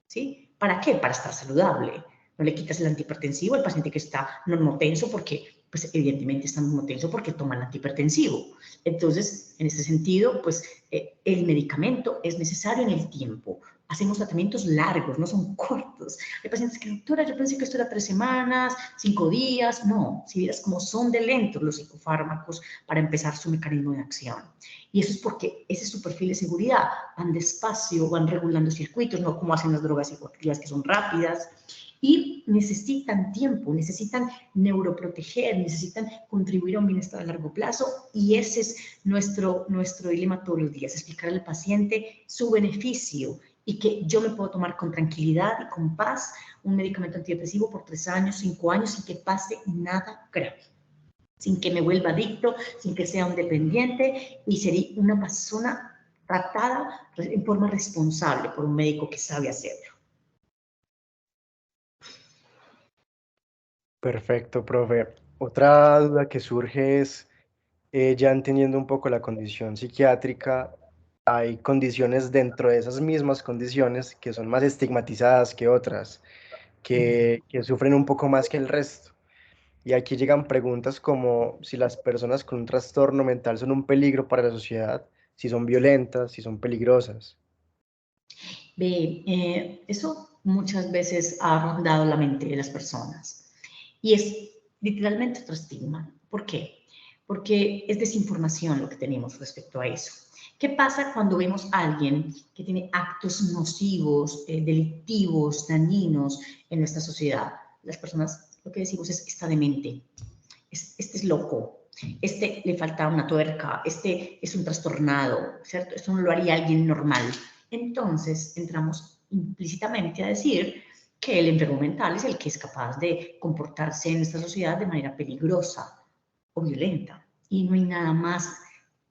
¿sí? ¿Para qué? Para estar saludable. No le quitas el antihipertensivo al paciente que está normotenso porque, pues evidentemente está normotenso porque toma el antihipertensivo. Entonces, en ese sentido, pues el medicamento es necesario en el tiempo. Hacemos tratamientos largos, no son cortos. Hay pacientes que, doctora, yo pensé que esto era 3 semanas, 5 días. No, si vieras cómo son de lentos los psicofármacos para empezar su mecanismo de acción. Y eso es porque ese es su perfil de seguridad. Van despacio, van regulando circuitos, no como hacen las drogas psicoactivas que son rápidas. Y necesitan tiempo, necesitan neuroproteger, necesitan contribuir a un bienestar a largo plazo. Y ese es nuestro dilema todos los días, explicar al paciente su beneficio y que yo me puedo tomar con tranquilidad y con paz un medicamento antidepresivo por 3 años, 5 años, sin que pase nada grave, sin que me vuelva adicto, sin que sea un dependiente, y sería una persona tratada en forma responsable por un médico que sabe hacerlo. Perfecto, profe. Otra duda que surge es, ya entendiendo un poco la condición psiquiátrica, hay condiciones dentro de esas mismas condiciones que son más estigmatizadas que otras, que sufren un poco más que el resto. Y aquí llegan preguntas como si las personas con un trastorno mental son un peligro para la sociedad, si son violentas, si son peligrosas. Eso muchas veces ha rondado la mente de las personas. Y es literalmente otro estigma. ¿Por qué? Porque es desinformación lo que tenemos respecto a eso. ¿Qué pasa cuando vemos a alguien que tiene actos nocivos, delictivos, dañinos en nuestra sociedad? Las personas, lo que decimos es, está demente, este es loco, este le falta una tuerca, este es un trastornado, ¿cierto? Esto no lo haría alguien normal. Entonces entramos implícitamente a decir que el enfermo mental es el que es capaz de comportarse en esta sociedad de manera peligrosa o violenta. Y no hay nada más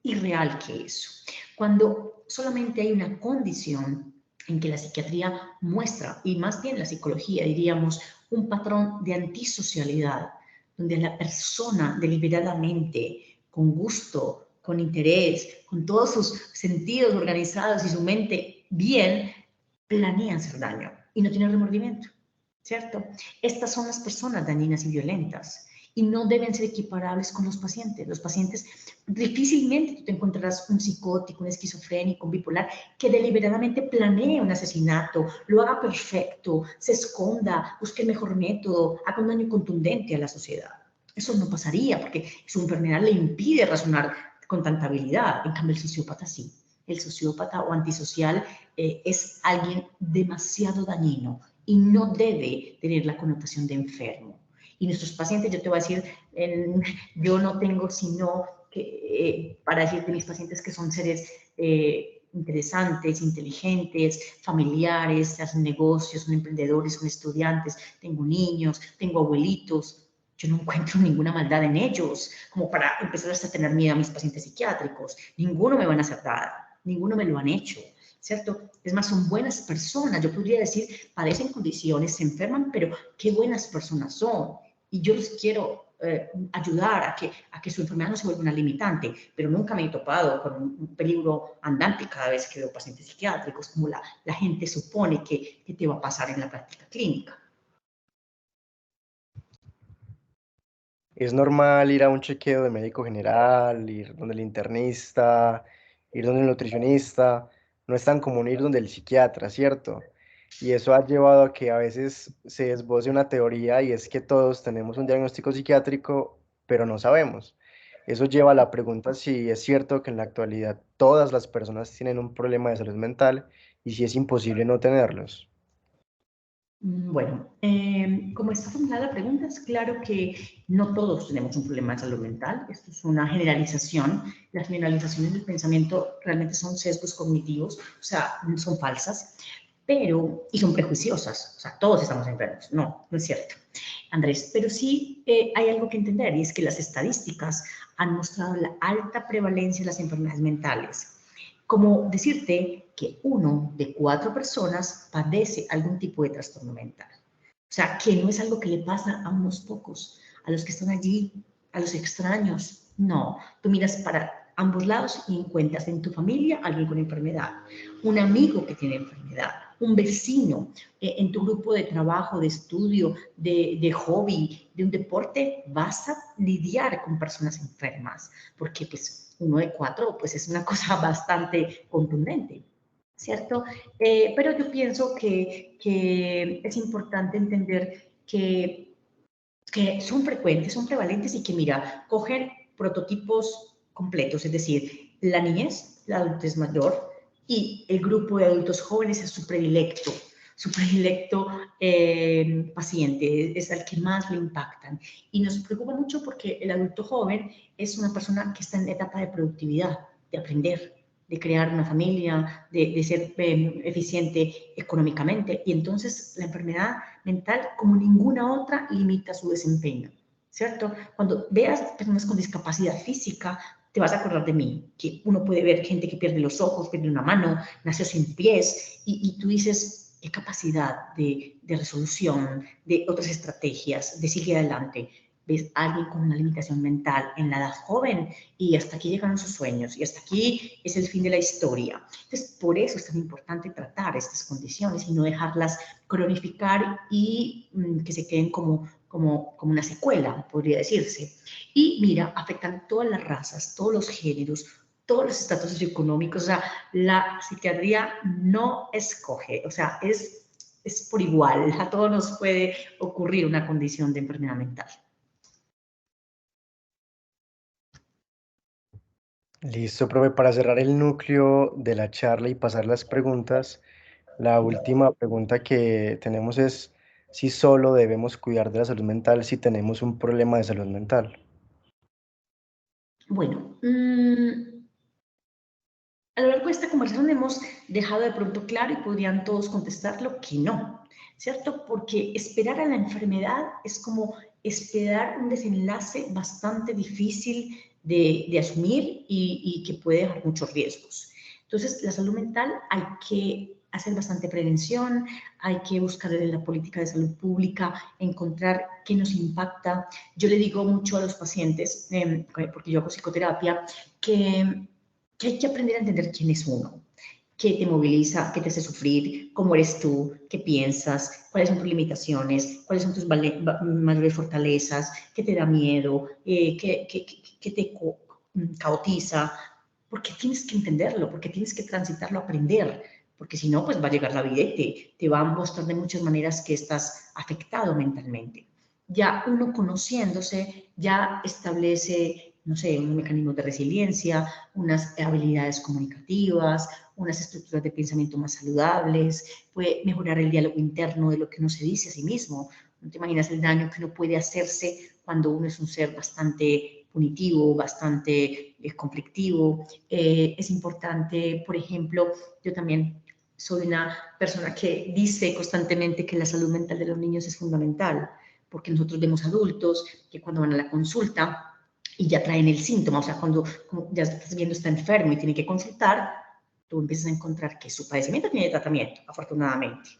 irreal que eso. Cuando solamente hay una condición en que la psiquiatría muestra, y más bien la psicología, diríamos, un patrón de antisocialidad, donde la persona deliberadamente, con gusto, con interés, con todos sus sentidos organizados y su mente bien, planea hacer daño y no tiene remordimiento, ¿cierto? Estas son las personas dañinas y violentas y no deben ser equiparables con los pacientes. Los pacientes, difícilmente tú te encontrarás un psicótico, un esquizofrénico, un bipolar, que deliberadamente planee un asesinato, lo haga perfecto, se esconda, busque el mejor método, haga un daño contundente a la sociedad. Eso no pasaría porque su enfermedad le impide razonar con tanta habilidad. En cambio, el sociópata sí. El sociópata o antisocial es alguien demasiado dañino y no debe tener la connotación de enfermo. Y nuestros pacientes, yo te voy a decir, yo no tengo sino que, para decirte mis pacientes que son seres interesantes, inteligentes, familiares, hacen negocios, son emprendedores, son estudiantes, tengo niños, tengo abuelitos. Yo no encuentro ninguna maldad en ellos, como para empezar a tener miedo a mis pacientes psiquiátricos. Ninguno me van a hacer nada, ninguno me lo han hecho, ¿cierto? Es más, son buenas personas. Yo podría decir, padecen condiciones, se enferman, pero qué buenas personas son. Y yo les quiero ayudar a que su enfermedad no se vuelva una limitante, pero nunca me he topado con un peligro andante cada vez que veo pacientes psiquiátricos, como la gente supone que te va a pasar en la práctica clínica. Es normal ir a un chequeo de médico general, ir donde el internista, ir donde el nutricionista. No es tan común ir donde el psiquiatra, ¿cierto? Y eso ha llevado a que a veces se esboce una teoría y es que todos tenemos un diagnóstico psiquiátrico, pero no sabemos. Eso lleva a la pregunta si es cierto que en la actualidad todas las personas tienen un problema de salud mental y si es imposible no tenerlos. Bueno, como está formulada la pregunta, es claro que no todos tenemos un problema de salud mental. Esto es una generalización. Las generalizaciones del pensamiento realmente son sesgos cognitivos, o sea, son falsas. y son prejuiciosas, o sea, todos estamos enfermos, no, no es cierto, Andrés, pero sí hay algo que entender y es que las estadísticas han mostrado la alta prevalencia de las enfermedades mentales. Como decirte que 1 de 4 personas padece algún tipo de trastorno mental. O sea, que no es algo que le pasa a unos pocos, a los que están allí, a los extraños. No, tú miras para ambos lados y encuentras en tu familia alguien con enfermedad, un amigo que tiene enfermedad, un vecino, en tu grupo de trabajo, de estudio, de hobby, de un deporte, vas a lidiar con personas enfermas, porque pues 1 de 4 pues es una cosa bastante contundente, ¿cierto? Pero yo pienso que es importante entender que son frecuentes, son prevalentes y que, mira, cogen prototipos completos, es decir, la niñez, la adultez mayor y el grupo de adultos jóvenes es su predilecto paciente, es al que más le impactan. Y nos preocupa mucho porque el adulto joven es una persona que está en etapa de productividad, de aprender, de crear una familia, de ser eficiente económicamente. Y entonces la enfermedad mental, como ninguna otra, limita su desempeño, ¿cierto? Cuando veas personas con discapacidad física, te vas a acordar de mí, que uno puede ver gente que pierde los ojos, pierde una mano, nació sin pies, y tú dices, qué capacidad de resolución, de otras estrategias, de seguir adelante. Ves a alguien con una limitación mental en la edad joven y hasta aquí llegaron sus sueños y hasta aquí es el fin de la historia. Entonces, por eso es tan importante tratar estas condiciones y no dejarlas cronificar y que se queden como una secuela, podría decirse. Y mira, afectan todas las razas, todos los géneros, todos los estatus socioeconómicos. O sea, la psiquiatría no escoge, o sea, es por igual. A todos nos puede ocurrir una condición de enfermedad mental. Listo, profe, para cerrar el núcleo de la charla y pasar las preguntas, la última pregunta que tenemos es si solo debemos cuidar de la salud mental si tenemos un problema de salud mental. Bueno, a lo largo de esta conversación hemos dejado de pronto claro y podrían todos contestarlo que no, ¿cierto? Porque esperar a la enfermedad es como esperar un desenlace bastante difícil de asumir y que puede dejar muchos riesgos. Entonces, la salud mental hay que hacer bastante prevención, hay que buscar en la política de salud pública, encontrar qué nos impacta. Yo le digo mucho a los pacientes, porque yo hago psicoterapia, que hay que aprender a entender quién es uno, qué te moviliza, qué te hace sufrir, cómo eres tú, qué piensas, cuáles son tus limitaciones, cuáles son tus mayores fortalezas, qué te da miedo, qué te caotiza, porque tienes que entenderlo, porque tienes que transitarlo, aprender, porque si no, pues va a llegar la vida y te va a mostrar de muchas maneras que estás afectado mentalmente. Ya uno conociéndose, ya establece, no sé, un mecanismo de resiliencia, unas habilidades comunicativas, unas estructuras de pensamiento más saludables, puede mejorar el diálogo interno de lo que uno se dice a sí mismo. No te imaginas el daño que uno puede hacerse cuando uno es un ser bastante punitivo, bastante conflictivo. Es importante, por ejemplo, yo también soy una persona que dice constantemente que la salud mental de los niños es fundamental, porque nosotros vemos adultos que cuando van a la consulta y ya traen el síntoma, o sea, cuando ya estás viendo está enfermo y tiene que consultar, tú empiezas a encontrar que su padecimiento tiene tratamiento, afortunadamente,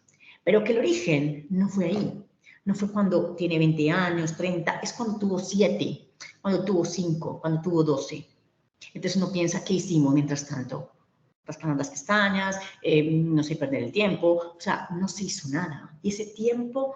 pero que el origen no fue ahí, no fue cuando tiene 20 años, 30, es cuando tuvo 7, cuando tuvo 5, cuando tuvo 12. Entonces uno piensa, ¿qué hicimos mientras tanto? Rascando las pestañas, no sé, perder el tiempo, o sea, no se hizo nada. Y ese tiempo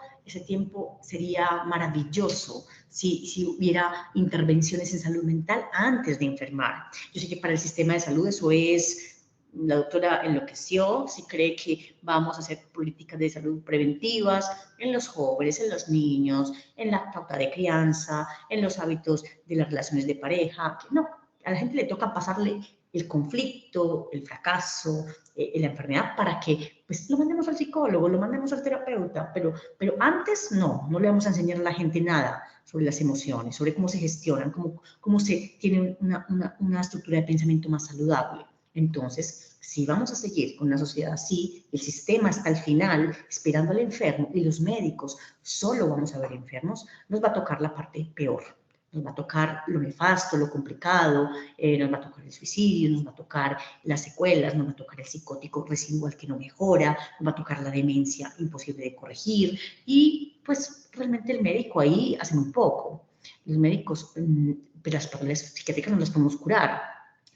sería maravilloso si hubiera intervenciones en salud mental antes de enfermar. Yo sé que para el sistema de salud eso es, la doctora enloqueció, si cree que vamos a hacer políticas de salud preventivas en los jóvenes, en los niños, en la pauta de crianza, en los hábitos de las relaciones de pareja. No, a la gente le toca pasarle el conflicto, el fracaso, la enfermedad para que pues lo mandemos al psicólogo, lo mandemos al terapeuta, pero antes no le vamos a enseñar a la gente nada sobre las emociones, sobre cómo se gestionan, cómo se tiene una estructura de pensamiento más saludable. Entonces, si vamos a seguir con una sociedad así, el sistema hasta el final esperando al enfermo y los médicos solo vamos a ver enfermos, nos va a tocar la parte peor. Nos va a tocar lo nefasto, lo complicado, nos va a tocar el suicidio, nos va a tocar las secuelas, nos va a tocar el psicótico residual que no mejora, nos va a tocar la demencia imposible de corregir y pues realmente el médico ahí hace muy poco. Los médicos, pero las patologías psiquiátricas no las podemos curar,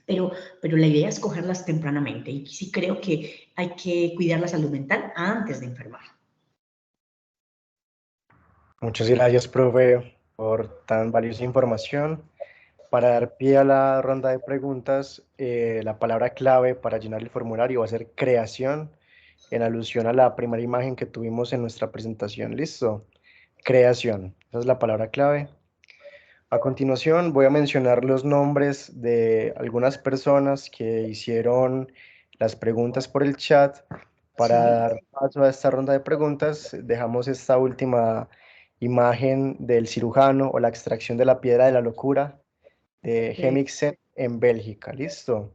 pero la idea es cogerlas tempranamente y sí creo que hay que cuidar la salud mental antes de enfermar. Muchas gracias, profe, por tan valiosa información. Para dar pie a la ronda de preguntas, la palabra clave para llenar el formulario va a ser creación, en alusión a la primera imagen que tuvimos en nuestra presentación. ¿Listo? Creación. Esa es la palabra clave. A continuación, voy a mencionar los nombres de algunas personas que hicieron las preguntas por el chat. Para Sí. dar paso a esta ronda de preguntas, dejamos esta última imagen del cirujano o la extracción de la piedra de la locura de Hemiksen en Bélgica. ¿Listo?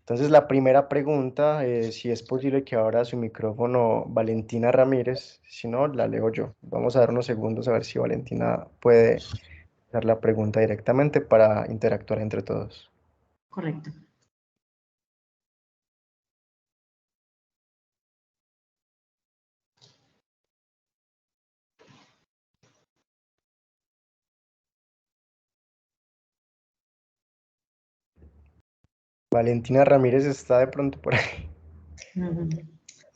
Entonces, la primera pregunta, si es posible que abra su micrófono Valentina Ramírez, si no, la leo yo. Vamos a dar unos segundos a ver si Valentina puede hacer la pregunta directamente para interactuar entre todos. Correcto. Valentina Ramírez está de pronto por ahí.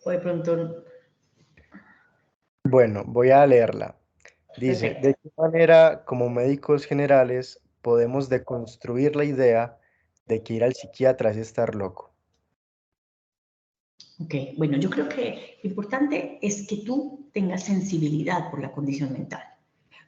O de pronto, Bueno, voy a leerla. Dice, perfecto. ¿de qué manera, como médicos generales, podemos deconstruir la idea de que ir al psiquiatra es estar loco? Ok, bueno, yo creo que lo importante es que tú tengas sensibilidad por la condición mental.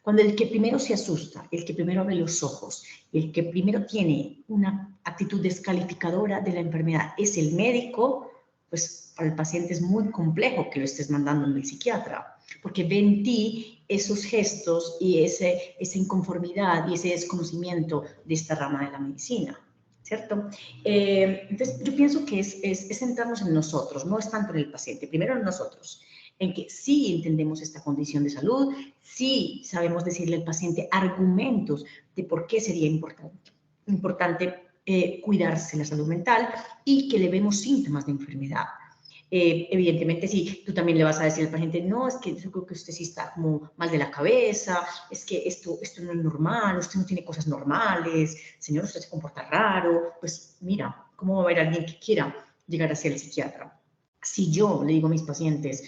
Cuando el que primero se asusta, el que primero abre los ojos, el que primero tiene una actitud descalificadora de la enfermedad es el médico, pues para el paciente es muy complejo que lo estés mandando en el psiquiatra, porque ve en ti esos gestos y esa inconformidad y ese desconocimiento de esta rama de la medicina. ¿Cierto? Entonces, yo pienso que es centrarnos en nosotros, no es tanto en el paciente, primero en nosotros, en que sí entendemos esta condición de salud, sí sabemos decirle al paciente argumentos de por qué sería importante cuidarse la salud mental y que le vemos síntomas de enfermedad. Evidentemente, sí, tú también le vas a decir al paciente, no, es que yo creo que usted sí está como mal de la cabeza, es que esto no es normal, usted no tiene cosas normales, señor, usted se comporta raro, pues mira, ¿cómo va a haber alguien que quiera llegar hacia el psiquiatra? Si yo le digo a mis pacientes,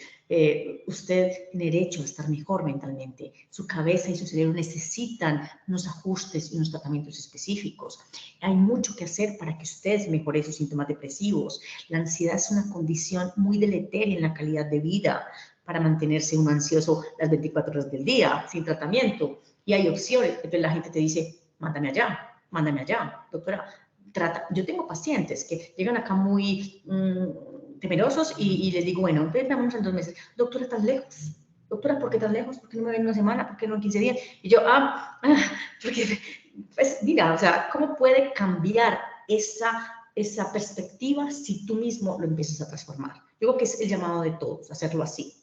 usted tiene derecho a estar mejor mentalmente, su cabeza y su cerebro necesitan unos ajustes y unos tratamientos específicos. Hay mucho que hacer para que usted mejore sus síntomas depresivos. La ansiedad es una condición muy deletérea en la calidad de vida para mantenerse un ansioso las 24 horas del día sin tratamiento. Y hay opciones. Entonces la gente te dice, mándame allá, doctora. Yo tengo pacientes que llegan acá muy temerosos y les digo, bueno, entonces vamos en 2 meses. Doctora, ¿estás lejos? Doctora, ¿por qué tan lejos? ¿Por qué no me ven en una semana? ¿Por qué no en 15 días? Y yo, porque, pues mira, o sea, ¿cómo puede cambiar esa perspectiva si tú mismo lo empiezas a transformar? Yo creo que es el llamado de todos, hacerlo así.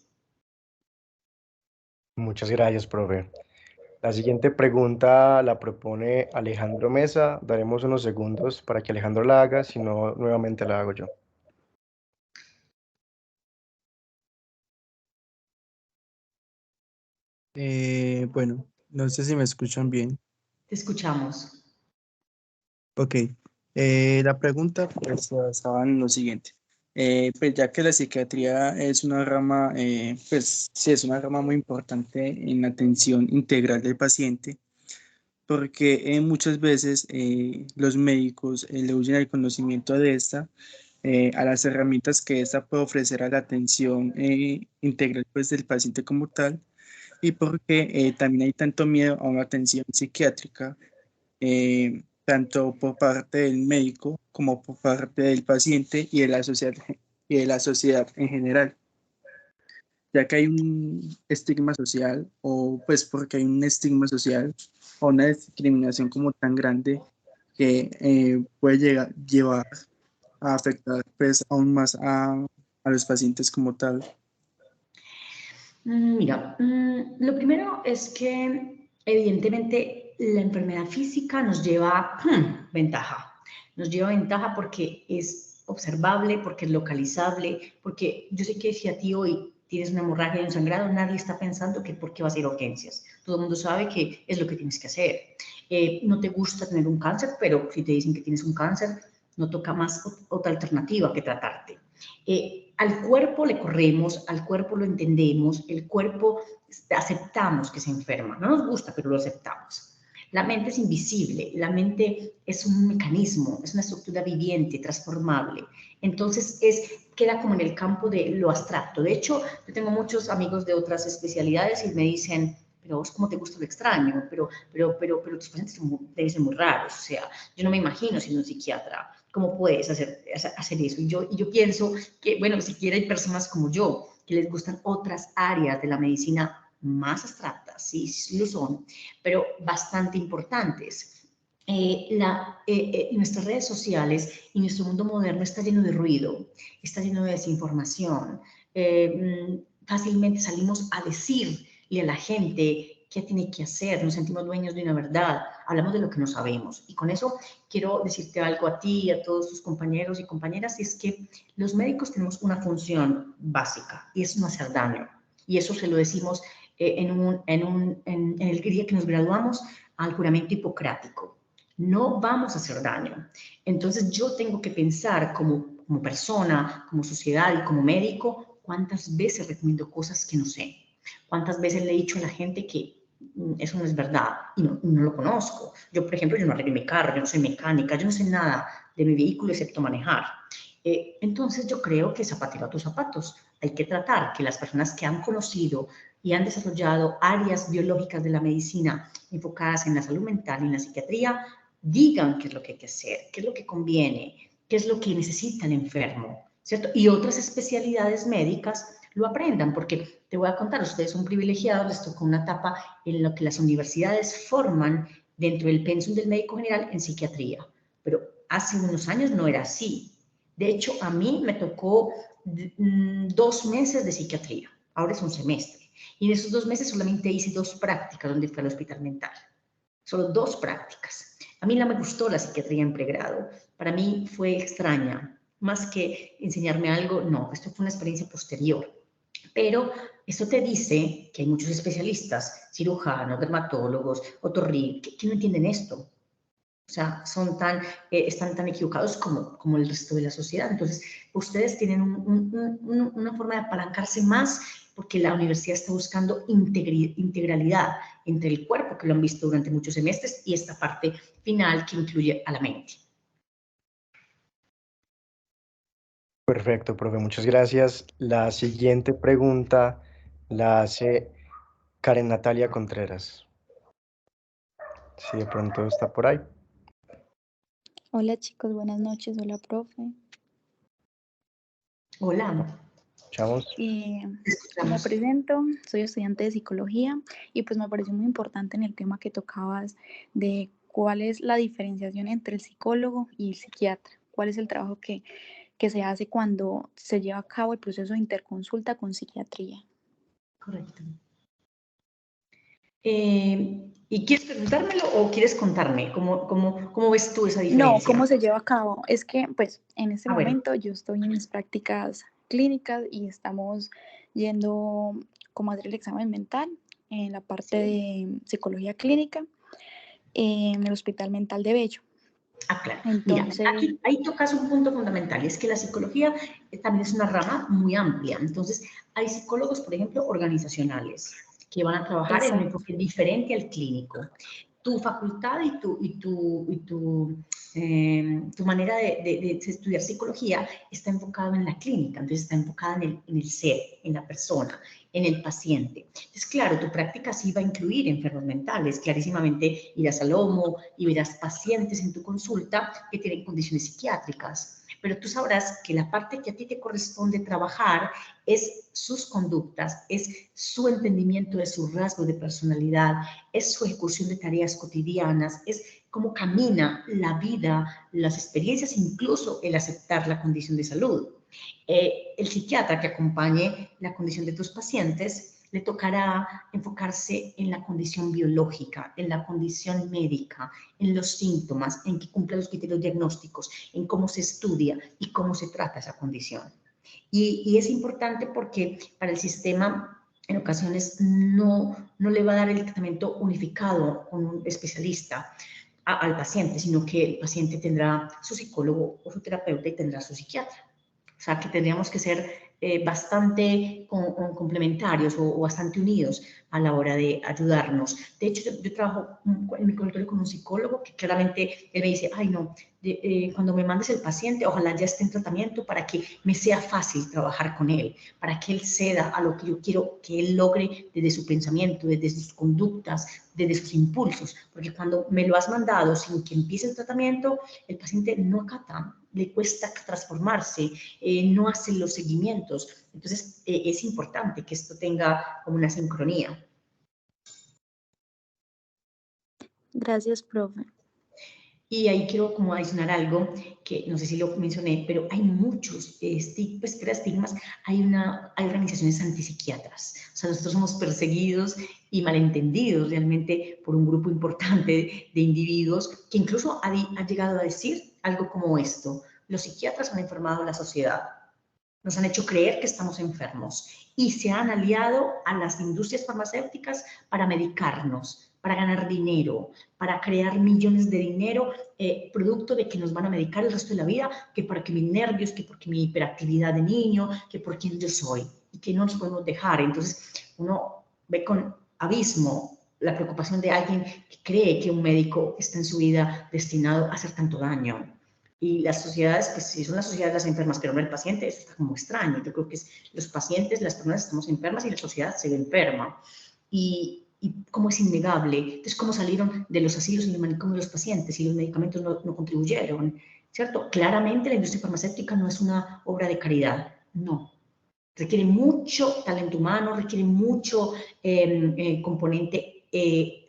Muchas gracias, profe. La siguiente pregunta la propone Alejandro Mesa. Daremos unos segundos para que Alejandro la haga, si no, nuevamente la hago yo. Bueno, no sé si me escuchan bien. Te escuchamos. Ok. La pregunta pues se basaba en lo siguiente. Pues ya que la psiquiatría es una rama, pues sí, es una rama muy importante en la atención integral del paciente, porque muchas veces los médicos le huyen al conocimiento de esta, a las herramientas que esta puede ofrecer a la atención integral pues, del paciente como tal, y porque también hay tanto miedo a una atención psiquiátrica, tanto por parte del médico como por parte del paciente y de la sociedad en general, ya que hay un estigma social, o pues porque hay un estigma social o una discriminación como tan grande que puede llevar a afectar pues aún más a los pacientes como tal? Mira, lo primero es que evidentemente la enfermedad física nos lleva ventaja. Nos lleva ventaja porque es observable, porque es localizable, porque yo sé que si a ti hoy tienes una hemorragia y un sangrado, nadie está pensando que por qué vas a ir a urgencias. Todo el mundo sabe que es lo que tienes que hacer. No te gusta tener un cáncer, pero si te dicen que tienes un cáncer, no toca más otra alternativa que tratarte. Al cuerpo le corremos, al cuerpo lo entendemos, el cuerpo aceptamos que se enferma, no nos gusta, pero lo aceptamos. La mente es invisible, la mente es un mecanismo, es una estructura viviente, transformable. Entonces queda como en el campo de lo abstracto. De hecho, yo tengo muchos amigos de otras especialidades y me dicen, pero vos cómo te gusta lo extraño, pero tus pacientes deben ser muy raros, o sea, yo no me imagino siendo un psiquiatra, ¿cómo puedes hacer eso? Y yo pienso que, bueno, siquiera hay personas como yo, que les gustan otras áreas de la medicina más abstractas, sí lo son, pero bastante importantes. Nuestras redes sociales y nuestro mundo moderno está lleno de ruido, está lleno de desinformación. Fácilmente salimos a decirle a la gente qué tiene que hacer, nos sentimos dueños de una verdad, hablamos de lo que no sabemos. Y con eso quiero decirte algo a ti y a todos tus compañeros y compañeras, y es que los médicos tenemos una función básica y es no hacer daño. Y eso se lo decimos en el día que nos graduamos al juramento hipocrático. No vamos a hacer daño. Entonces yo tengo que pensar como persona, como sociedad y como médico, cuántas veces recomiendo cosas que no sé. Cuántas veces le he dicho a la gente que eso no es verdad y no lo conozco. Yo, por ejemplo, yo no arreglo mi carro, yo no soy mecánica, yo no sé nada de mi vehículo excepto manejar. Entonces yo creo que zapatero a tus zapatos. Hay que tratar que las personas que han conocido y han desarrollado áreas biológicas de la medicina enfocadas en la salud mental y en la psiquiatría digan qué es lo que hay que hacer, qué es lo que conviene, qué es lo que necesita el enfermo, ¿cierto? Y otras especialidades médicas lo aprendan, porque te voy a contar, ustedes son privilegiados, les tocó una etapa en la que las universidades forman dentro del pensum del médico general en psiquiatría, pero hace unos años no era así. De hecho, a mí me tocó 2 meses de psiquiatría, ahora es un semestre. Y en esos 2 meses solamente hice 2 prácticas donde fue al hospital mental. Solo 2 prácticas. A mí no me gustó la psiquiatría en pregrado. Para mí fue extraña. Más que enseñarme algo, no, esto fue una experiencia posterior. Pero eso te dice que hay muchos especialistas, cirujanos, dermatólogos, que no entienden esto. O sea, están tan equivocados como el resto de la sociedad. Entonces, ustedes tienen una forma de apalancarse más porque la universidad está buscando integralidad entre el cuerpo, que lo han visto durante muchos semestres, y esta parte final que incluye a la mente. Perfecto, profe, muchas gracias. La siguiente pregunta la hace Karen Natalia Contreras. Si de pronto está por ahí. Hola chicos, buenas noches. Hola profe. Hola. Escuchamos. Me presento, soy estudiante de psicología y pues me pareció muy importante en el tema que tocabas de cuál es la diferenciación entre el psicólogo y el psiquiatra, cuál es el trabajo que se hace cuando se lleva a cabo el proceso de interconsulta con psiquiatría. Correcto. ¿Y quieres preguntármelo o quieres contarme? ¿Cómo ves tú esa diferencia? No, ¿cómo se lleva a cabo? Es que pues en este momento bueno. yo estoy en mis prácticas clínicas y estamos yendo como a hacer el examen mental en la parte de psicología clínica en el Hospital Mental de Bello. Claro. Entonces, mira, ahí tocas un punto fundamental, y es que la psicología también es una rama muy amplia. Entonces, hay psicólogos, por ejemplo, organizacionales, que van a trabajar en un enfoque diferente al clínico. Tu facultad y tu manera de estudiar psicología está enfocada en la clínica, entonces está enfocada en el ser, en la persona, en el paciente. Entonces, claro, tu práctica sí va a incluir enfermos mentales, clarísimamente irás al OMO y verás pacientes en tu consulta que tienen condiciones psiquiátricas, pero tú sabrás que la parte que a ti te corresponde trabajar es sus conductas, es su entendimiento de sus rasgos de personalidad, es su ejecución de tareas cotidianas, es cómo camina la vida, las experiencias, incluso el aceptar la condición de salud. El psiquiatra que acompañe la condición de tus pacientes le tocará enfocarse en la condición biológica, en la condición médica, en los síntomas, en que cumpla los criterios diagnósticos, en cómo se estudia y cómo se trata esa condición. Y es importante porque para el sistema en ocasiones no le va a dar el tratamiento unificado con un especialista al paciente, sino que el paciente tendrá su psicólogo o su terapeuta y tendrá su psiquiatra. O sea, que tendríamos que ser bastante complementarios o bastante unidos a la hora de ayudarnos. De hecho, yo trabajo en mi consultorio con un psicólogo que claramente él me dice, ay no, cuando me mandes el paciente, ojalá ya esté en tratamiento para que me sea fácil trabajar con él, para que él ceda a lo que yo quiero que él logre desde su pensamiento, desde sus conductas, desde sus impulsos, porque cuando me lo has mandado sin que empiece el tratamiento, el paciente no acata, le cuesta transformarse, no hace los seguimientos. Entonces, es importante que esto tenga como una sincronía. Gracias, profe. Y ahí quiero como adicionar algo que no sé si lo mencioné, pero hay muchos estigmas, hay organizaciones antipsiquiatras. O sea, nosotros somos perseguidos y malentendidos realmente por un grupo importante de individuos que incluso ha llegado a decir algo como esto: los psiquiatras han enfermado a la sociedad, nos han hecho creer que estamos enfermos y se han aliado a las industrias farmacéuticas para medicarnos, para ganar dinero, para crear millones de dinero, producto de que nos van a medicar el resto de la vida, que porque mis nervios, que porque mi hiperactividad de niño, que por quién yo soy, y que no nos podemos dejar. Entonces uno ve con abismo la preocupación de alguien que cree que un médico está en su vida destinado a hacer tanto daño. Y las sociedades, pues si son las sociedades las enfermas, pero no el paciente, eso está como extraño. Yo creo que los pacientes, las personas estamos enfermas y la sociedad se ve enferma. Y cómo es innegable. Entonces, cómo salieron de los asilos y los manicomios los pacientes y los medicamentos no contribuyeron, ¿cierto? Claramente la industria farmacéutica no es una obra de caridad, no. Requiere mucho talento humano, requiere mucho componente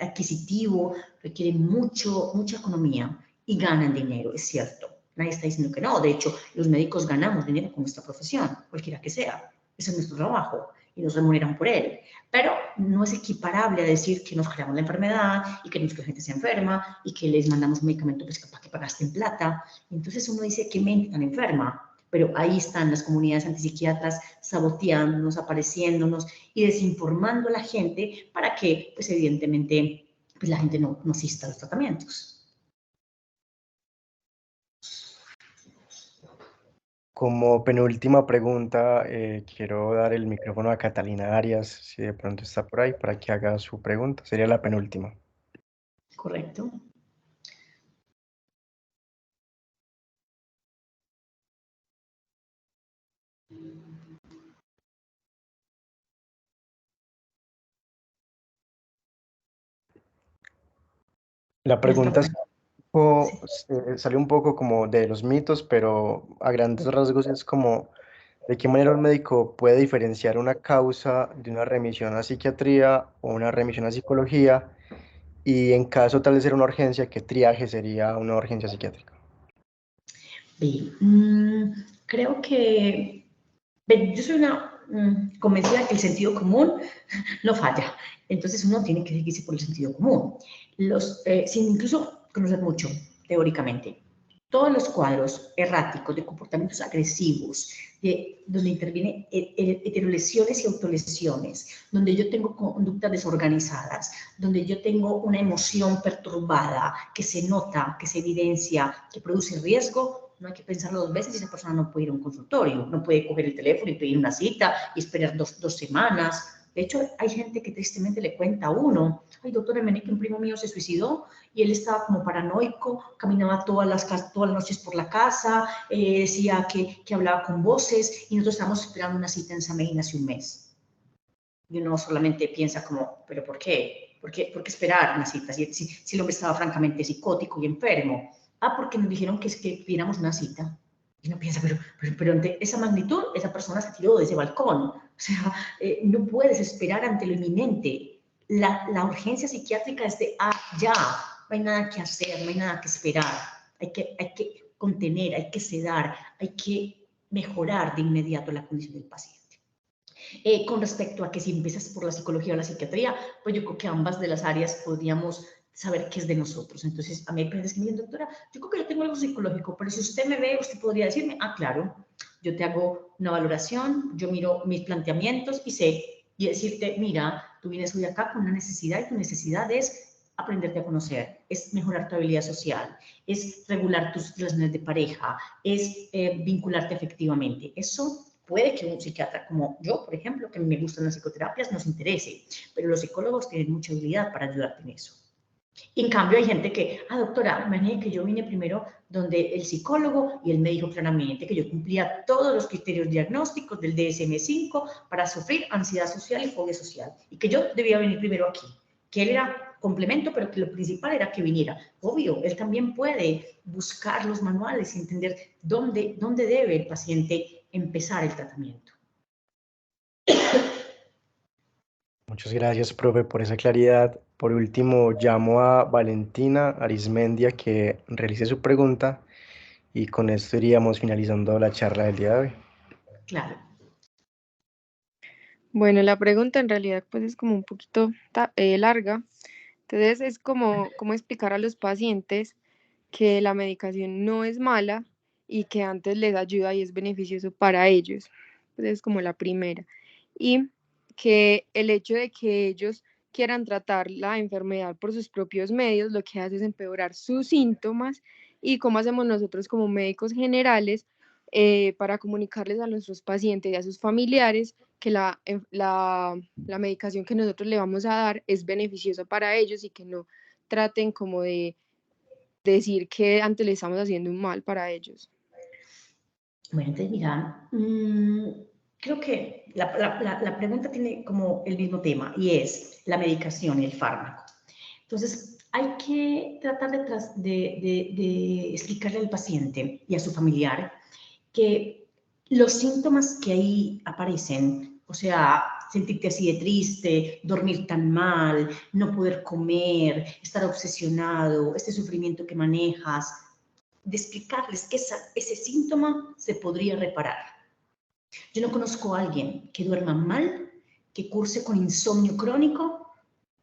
adquisitivo, requiere mucha economía y ganan dinero, es cierto. Nadie está diciendo que no. De hecho, los médicos ganamos dinero con nuestra profesión, cualquiera que sea. Ese es nuestro trabajo y nos remuneran por él. Pero no es equiparable a decir que nos creamos la enfermedad y que nuestra gente se enferma y que les mandamos un medicamento pues, para que pagasten plata. Entonces uno dice, ¿qué mente tan enferma? Pero ahí están las comunidades antipsiquiatras saboteándonos, apareciéndonos y desinformando a la gente para que, pues evidentemente, pues, la gente no asista a los tratamientos. Como penúltima pregunta, quiero dar el micrófono a Catalina Arias, si de pronto está por ahí, para que haga su pregunta. Sería la penúltima. Correcto. La pregunta sale un poco como de los mitos, pero a grandes rasgos es como, ¿de qué manera un médico puede diferenciar una causa de una remisión a psiquiatría o una remisión a psicología? Y en caso tal de ser una urgencia, ¿qué triaje sería una urgencia psiquiátrica? Bien, creo que yo soy una convencida que el sentido común no falla. Entonces uno tiene que seguirse por el sentido común. Sin incluso conocer mucho, teóricamente. Todos los cuadros erráticos de comportamientos agresivos, donde intervienen heterolesiones y autolesiones, donde yo tengo conductas desorganizadas, donde yo tengo una emoción perturbada que se nota, que se evidencia, que produce riesgo, no hay que pensarlo dos veces y esa persona no puede ir a un consultorio, no puede coger el teléfono y pedir una cita y esperar dos semanas. De hecho, hay gente que tristemente le cuenta a uno, ay, doctor, me que un primo mío se suicidó y él estaba como paranoico, caminaba todas las noches por la casa, decía que hablaba con voces y nosotros estábamos esperando una cita en Sameín hace un mes. Y uno solamente piensa como, ¿pero por qué? ¿Por qué esperar una cita si el hombre estaba francamente psicótico y enfermo? Ah, porque nos dijeron que pidiéramos una cita. Y uno piensa, pero ante esa magnitud, esa persona se tiró de ese balcón. O sea, no puedes esperar ante lo inminente. La urgencia psiquiátrica es de ya. no hay nada que hacer, no hay nada que esperar, hay que contener, hay que sedar, hay que mejorar de inmediato la condición del paciente. Con respecto a que si empiezas por la psicología o la psiquiatría, pues yo creo que ambas de las áreas podríamos saber qué es de nosotros. Entonces, a mí hay pacientes que me dicen, doctora, yo creo que yo tengo algo psicológico, pero si usted me ve, usted podría decirme, ah, claro, yo te hago una valoración, yo miro mis planteamientos y sé, y decirte, mira, tú vienes hoy acá con una necesidad y tu necesidad es aprenderte a conocer, es mejorar tu habilidad social, es regular tus relaciones de pareja, es vincularte afectivamente. Eso puede que un psiquiatra como yo, por ejemplo, que me gustan las psicoterapias, nos interese, pero los psicólogos tienen mucha habilidad para ayudarte en eso. Y en cambio hay gente que, doctora, imagínate que yo vine primero donde el psicólogo y él me dijo claramente que yo cumplía todos los criterios diagnósticos del DSM-5 para sufrir ansiedad social y fobia social y que yo debía venir primero aquí, que él era complemento, pero que lo principal era que viniera. Obvio, él también puede buscar los manuales y entender dónde debe el paciente empezar el tratamiento. Muchas gracias, profe, por esa claridad. Por último, llamo a Valentina Arismendia que realice su pregunta y con esto iríamos finalizando la charla del día de hoy. Claro. Bueno, la pregunta en realidad pues es como un poquito larga. Entonces es como explicar a los pacientes que la medicación no es mala y que antes les ayuda y es beneficioso para ellos. Entonces es como la primera. Y que el hecho de que ellos quieran tratar la enfermedad por sus propios medios, lo que hace es empeorar sus síntomas y cómo hacemos nosotros como médicos generales para comunicarles a nuestros pacientes y a sus familiares que la medicación que nosotros le vamos a dar es beneficiosa para ellos y que no traten como de decir que antes le estamos haciendo un mal para ellos. Bueno, entonces mira, creo que la pregunta tiene como el mismo tema y es la medicación y el fármaco. Entonces, hay que tratar de explicarle al paciente y a su familiar que los síntomas que ahí aparecen, o sea, sentirte así de triste, dormir tan mal, no poder comer, estar obsesionado, este sufrimiento que manejas, de explicarles que ese síntoma se podría reparar. Yo no conozco a alguien que duerma mal, que curse con insomnio crónico,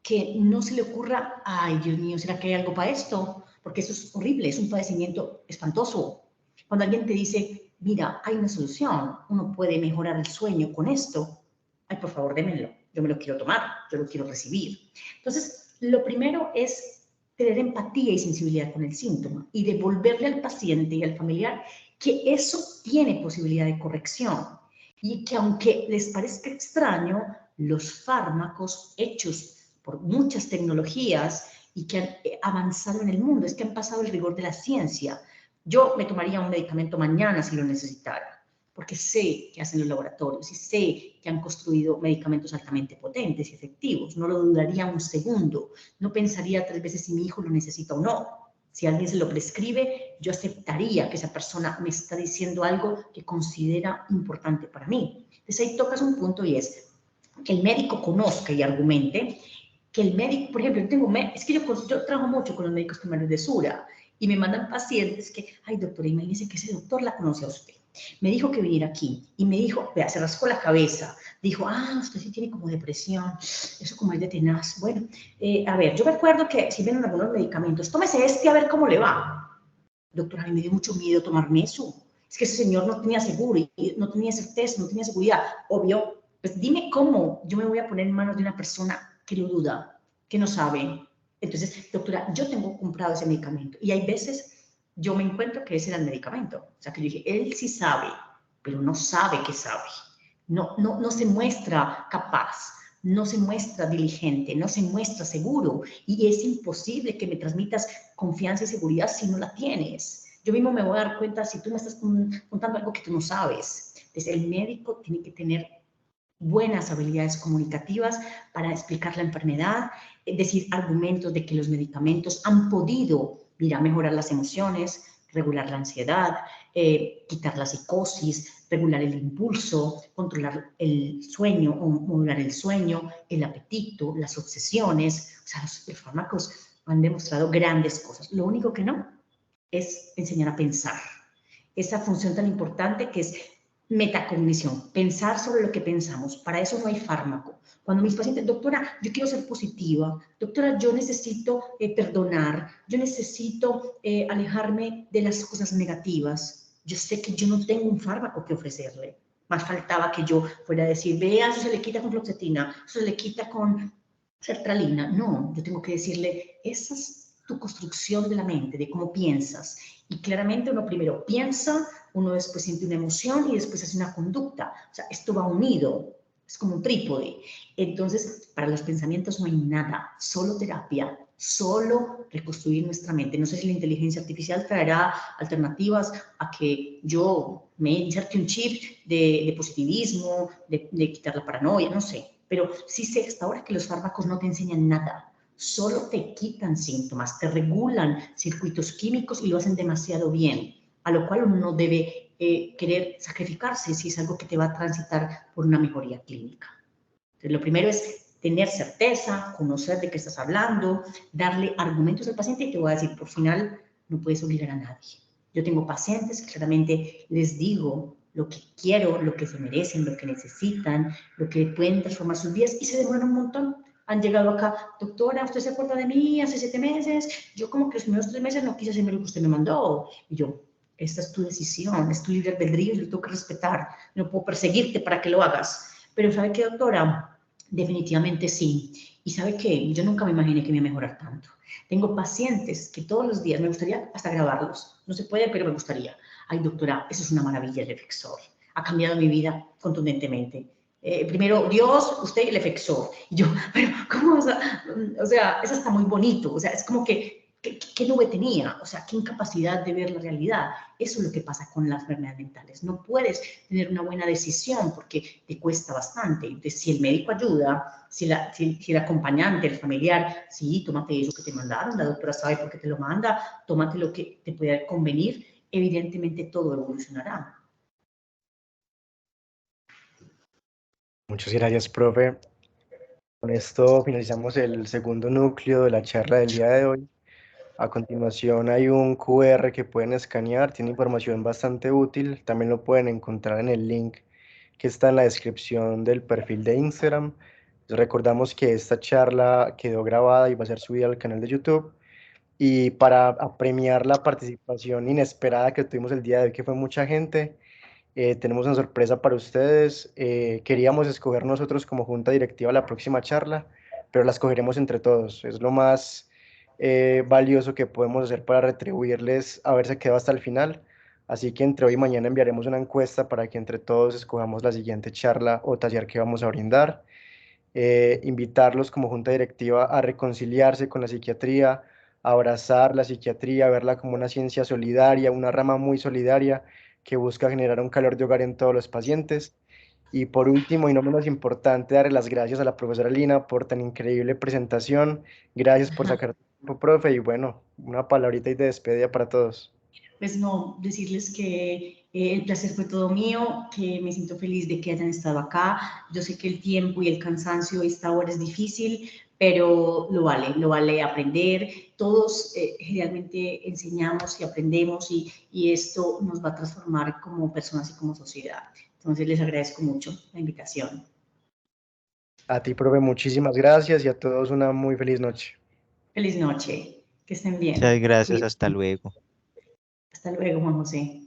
que no se le ocurra, ay, Dios mío, ¿será que hay algo para esto? Porque eso es horrible, es un padecimiento espantoso. Cuando alguien te dice, mira, hay una solución, uno puede mejorar el sueño con esto, ay, por favor, démenlo, yo me lo quiero tomar, yo lo quiero recibir. Entonces, lo primero es tener empatía y sensibilidad con el síntoma y devolverle al paciente y al familiar que eso tiene posibilidad de corrección y que aunque les parezca extraño, los fármacos hechos por muchas tecnologías y que han avanzado en el mundo, es que han pasado el rigor de la ciencia. Yo me tomaría un medicamento mañana si lo necesitara, porque sé que hacen los laboratorios y sé que han construido medicamentos altamente potentes y efectivos. No lo dudaría un segundo. No pensaría 3 veces si mi hijo lo necesita o no. Si alguien se lo prescribe, yo aceptaría que esa persona me está diciendo algo que considera importante para mí. Entonces ahí tocas un punto y es que el médico conozca y argumente, que el médico, por ejemplo, es que yo trabajo mucho con los médicos primarios de Sura y me mandan pacientes que, ay doctora, imagínese que ese doctor la conoce a usted. Me dijo que viniera aquí y me dijo, vea, se rascó la cabeza, dijo, usted sí tiene como depresión, eso como es de tenaz. Bueno, a ver, yo recuerdo que si vienen algunos medicamentos, tómese este a ver cómo le va. Doctora, a mí me dio mucho miedo tomarme eso. Es que ese señor no tenía seguro y no tenía certeza, no tenía seguridad. Obvio, pues dime cómo yo me voy a poner en manos de una persona que no duda, que no sabe. Entonces, doctora, yo tengo comprado ese medicamento y hay veces yo me encuentro que ese era el medicamento. O sea, que yo dije, él sí sabe, pero no sabe que sabe. No se muestra capaz, no se muestra diligente, no se muestra seguro y es imposible que me transmitas confianza y seguridad si no la tienes. Yo mismo me voy a dar cuenta si tú me estás contando algo que tú no sabes. Entonces, el médico tiene que tener buenas habilidades comunicativas para explicar la enfermedad, decir argumentos de que los medicamentos han podido, mejorar las emociones, regular la ansiedad, quitar la psicosis, regular el impulso, controlar el sueño o modular el sueño, el apetito, las obsesiones. O sea, los fármacos han demostrado grandes cosas. Lo único que no es enseñar a pensar. Esa función tan importante que es metacognición, pensar sobre lo que pensamos. Para eso no hay fármaco. Cuando mis pacientes, doctora, yo quiero ser positiva, doctora, yo necesito perdonar, yo necesito alejarme de las cosas negativas. Yo sé que yo no tengo un fármaco que ofrecerle. Más faltaba que yo fuera a decir, vea, eso se le quita con fluoxetina, eso se le quita con sertralina. No, yo tengo que decirle, esa es tu construcción de la mente, de cómo piensas. Y claramente uno primero piensa, uno después siente una emoción y después hace una conducta. O sea, esto va unido, es como un trípode. Entonces, para los pensamientos no hay nada, solo terapia, solo reconstruir nuestra mente. No sé si la inteligencia artificial traerá alternativas a que yo me inserte un chip de positivismo, de quitar la paranoia, no sé. Pero sí sé hasta ahora que los fármacos no te enseñan nada, solo te quitan síntomas, te regulan circuitos químicos y lo hacen demasiado bien, a lo cual uno no debe querer sacrificarse si es algo que te va a transitar por una mejoría clínica. Entonces, lo primero es tener certeza, conocer de qué estás hablando, darle argumentos al paciente y te voy a decir, por final, no puedes obligar a nadie. Yo tengo pacientes que claramente les digo lo que quiero, lo que se merecen, lo que necesitan, lo que pueden transformar sus vidas y se demoran un montón. Han llegado acá, doctora, ¿usted se acuerda de mí hace 7 meses? Yo como que los primeros 3 meses no quise hacerme lo que usted me mandó. Y yo, esta es tu decisión, es tu libre albedrío, yo lo tengo que respetar, no puedo perseguirte para que lo hagas. Pero ¿sabe qué, doctora? Definitivamente sí. ¿Y sabe qué? Yo nunca me imaginé que me iba a mejorar tanto. Tengo pacientes que todos los días, me gustaría hasta grabarlos, no se puede, pero me gustaría. Ay, doctora, eso es una maravilla el Effexor. Ha cambiado mi vida contundentemente. Primero Dios, usted y el Effexor. Y yo, pero ¿cómo? O sea, eso está muy bonito. O sea, es como que ¿qué nube tenía? O sea, qué incapacidad de ver la realidad. Eso es lo que pasa con las enfermedades mentales. No puedes tener una buena decisión porque te cuesta bastante. Entonces, si el médico ayuda, si el acompañante, el familiar, sí, tómate eso que te mandaron, la doctora sabe por qué te lo manda, tómate lo que te pueda convenir, evidentemente todo evolucionará. Muchas gracias, profe. Con esto finalizamos el segundo núcleo de la charla del día de hoy. A continuación hay un QR que pueden escanear, tiene información bastante útil. También lo pueden encontrar en el link que está en la descripción del perfil de Instagram. Les recordamos que esta charla quedó grabada y va a ser subida al canal de YouTube. Y para premiar la participación inesperada que tuvimos el día de hoy, que fue mucha gente, tenemos una sorpresa para ustedes. Queríamos escoger nosotros como junta directiva la próxima charla, pero la escogeremos entre todos. Es lo más valioso que podemos hacer para retribuirles haberse quedado hasta el final. Así que entre hoy y mañana enviaremos una encuesta para que entre todos escojamos la siguiente charla o taller que vamos a brindar. Invitarlos como junta directiva a reconciliarse con la psiquiatría, a abrazar la psiquiatría, a verla como una ciencia solidaria, una rama muy solidaria que busca generar un calor de hogar en todos los pacientes. Y por último, y no menos importante, darle las gracias a la profesora Lina por tan increíble presentación. Gracias por sacar tiempo, profe, y bueno, una palabrita y de despedida para todos. Pues no, decirles que el placer fue todo mío, que me siento feliz de que hayan estado acá. Yo sé que el tiempo y el cansancio a esta hora es difícil, pero lo vale aprender. Todos generalmente enseñamos y aprendemos y esto nos va a transformar como personas y como sociedad. Entonces les agradezco mucho la invitación. A ti, profe, muchísimas gracias y a todos una muy feliz noche. Feliz noche, que estén bien. Muchas gracias, hasta luego. Hasta luego, Juan José.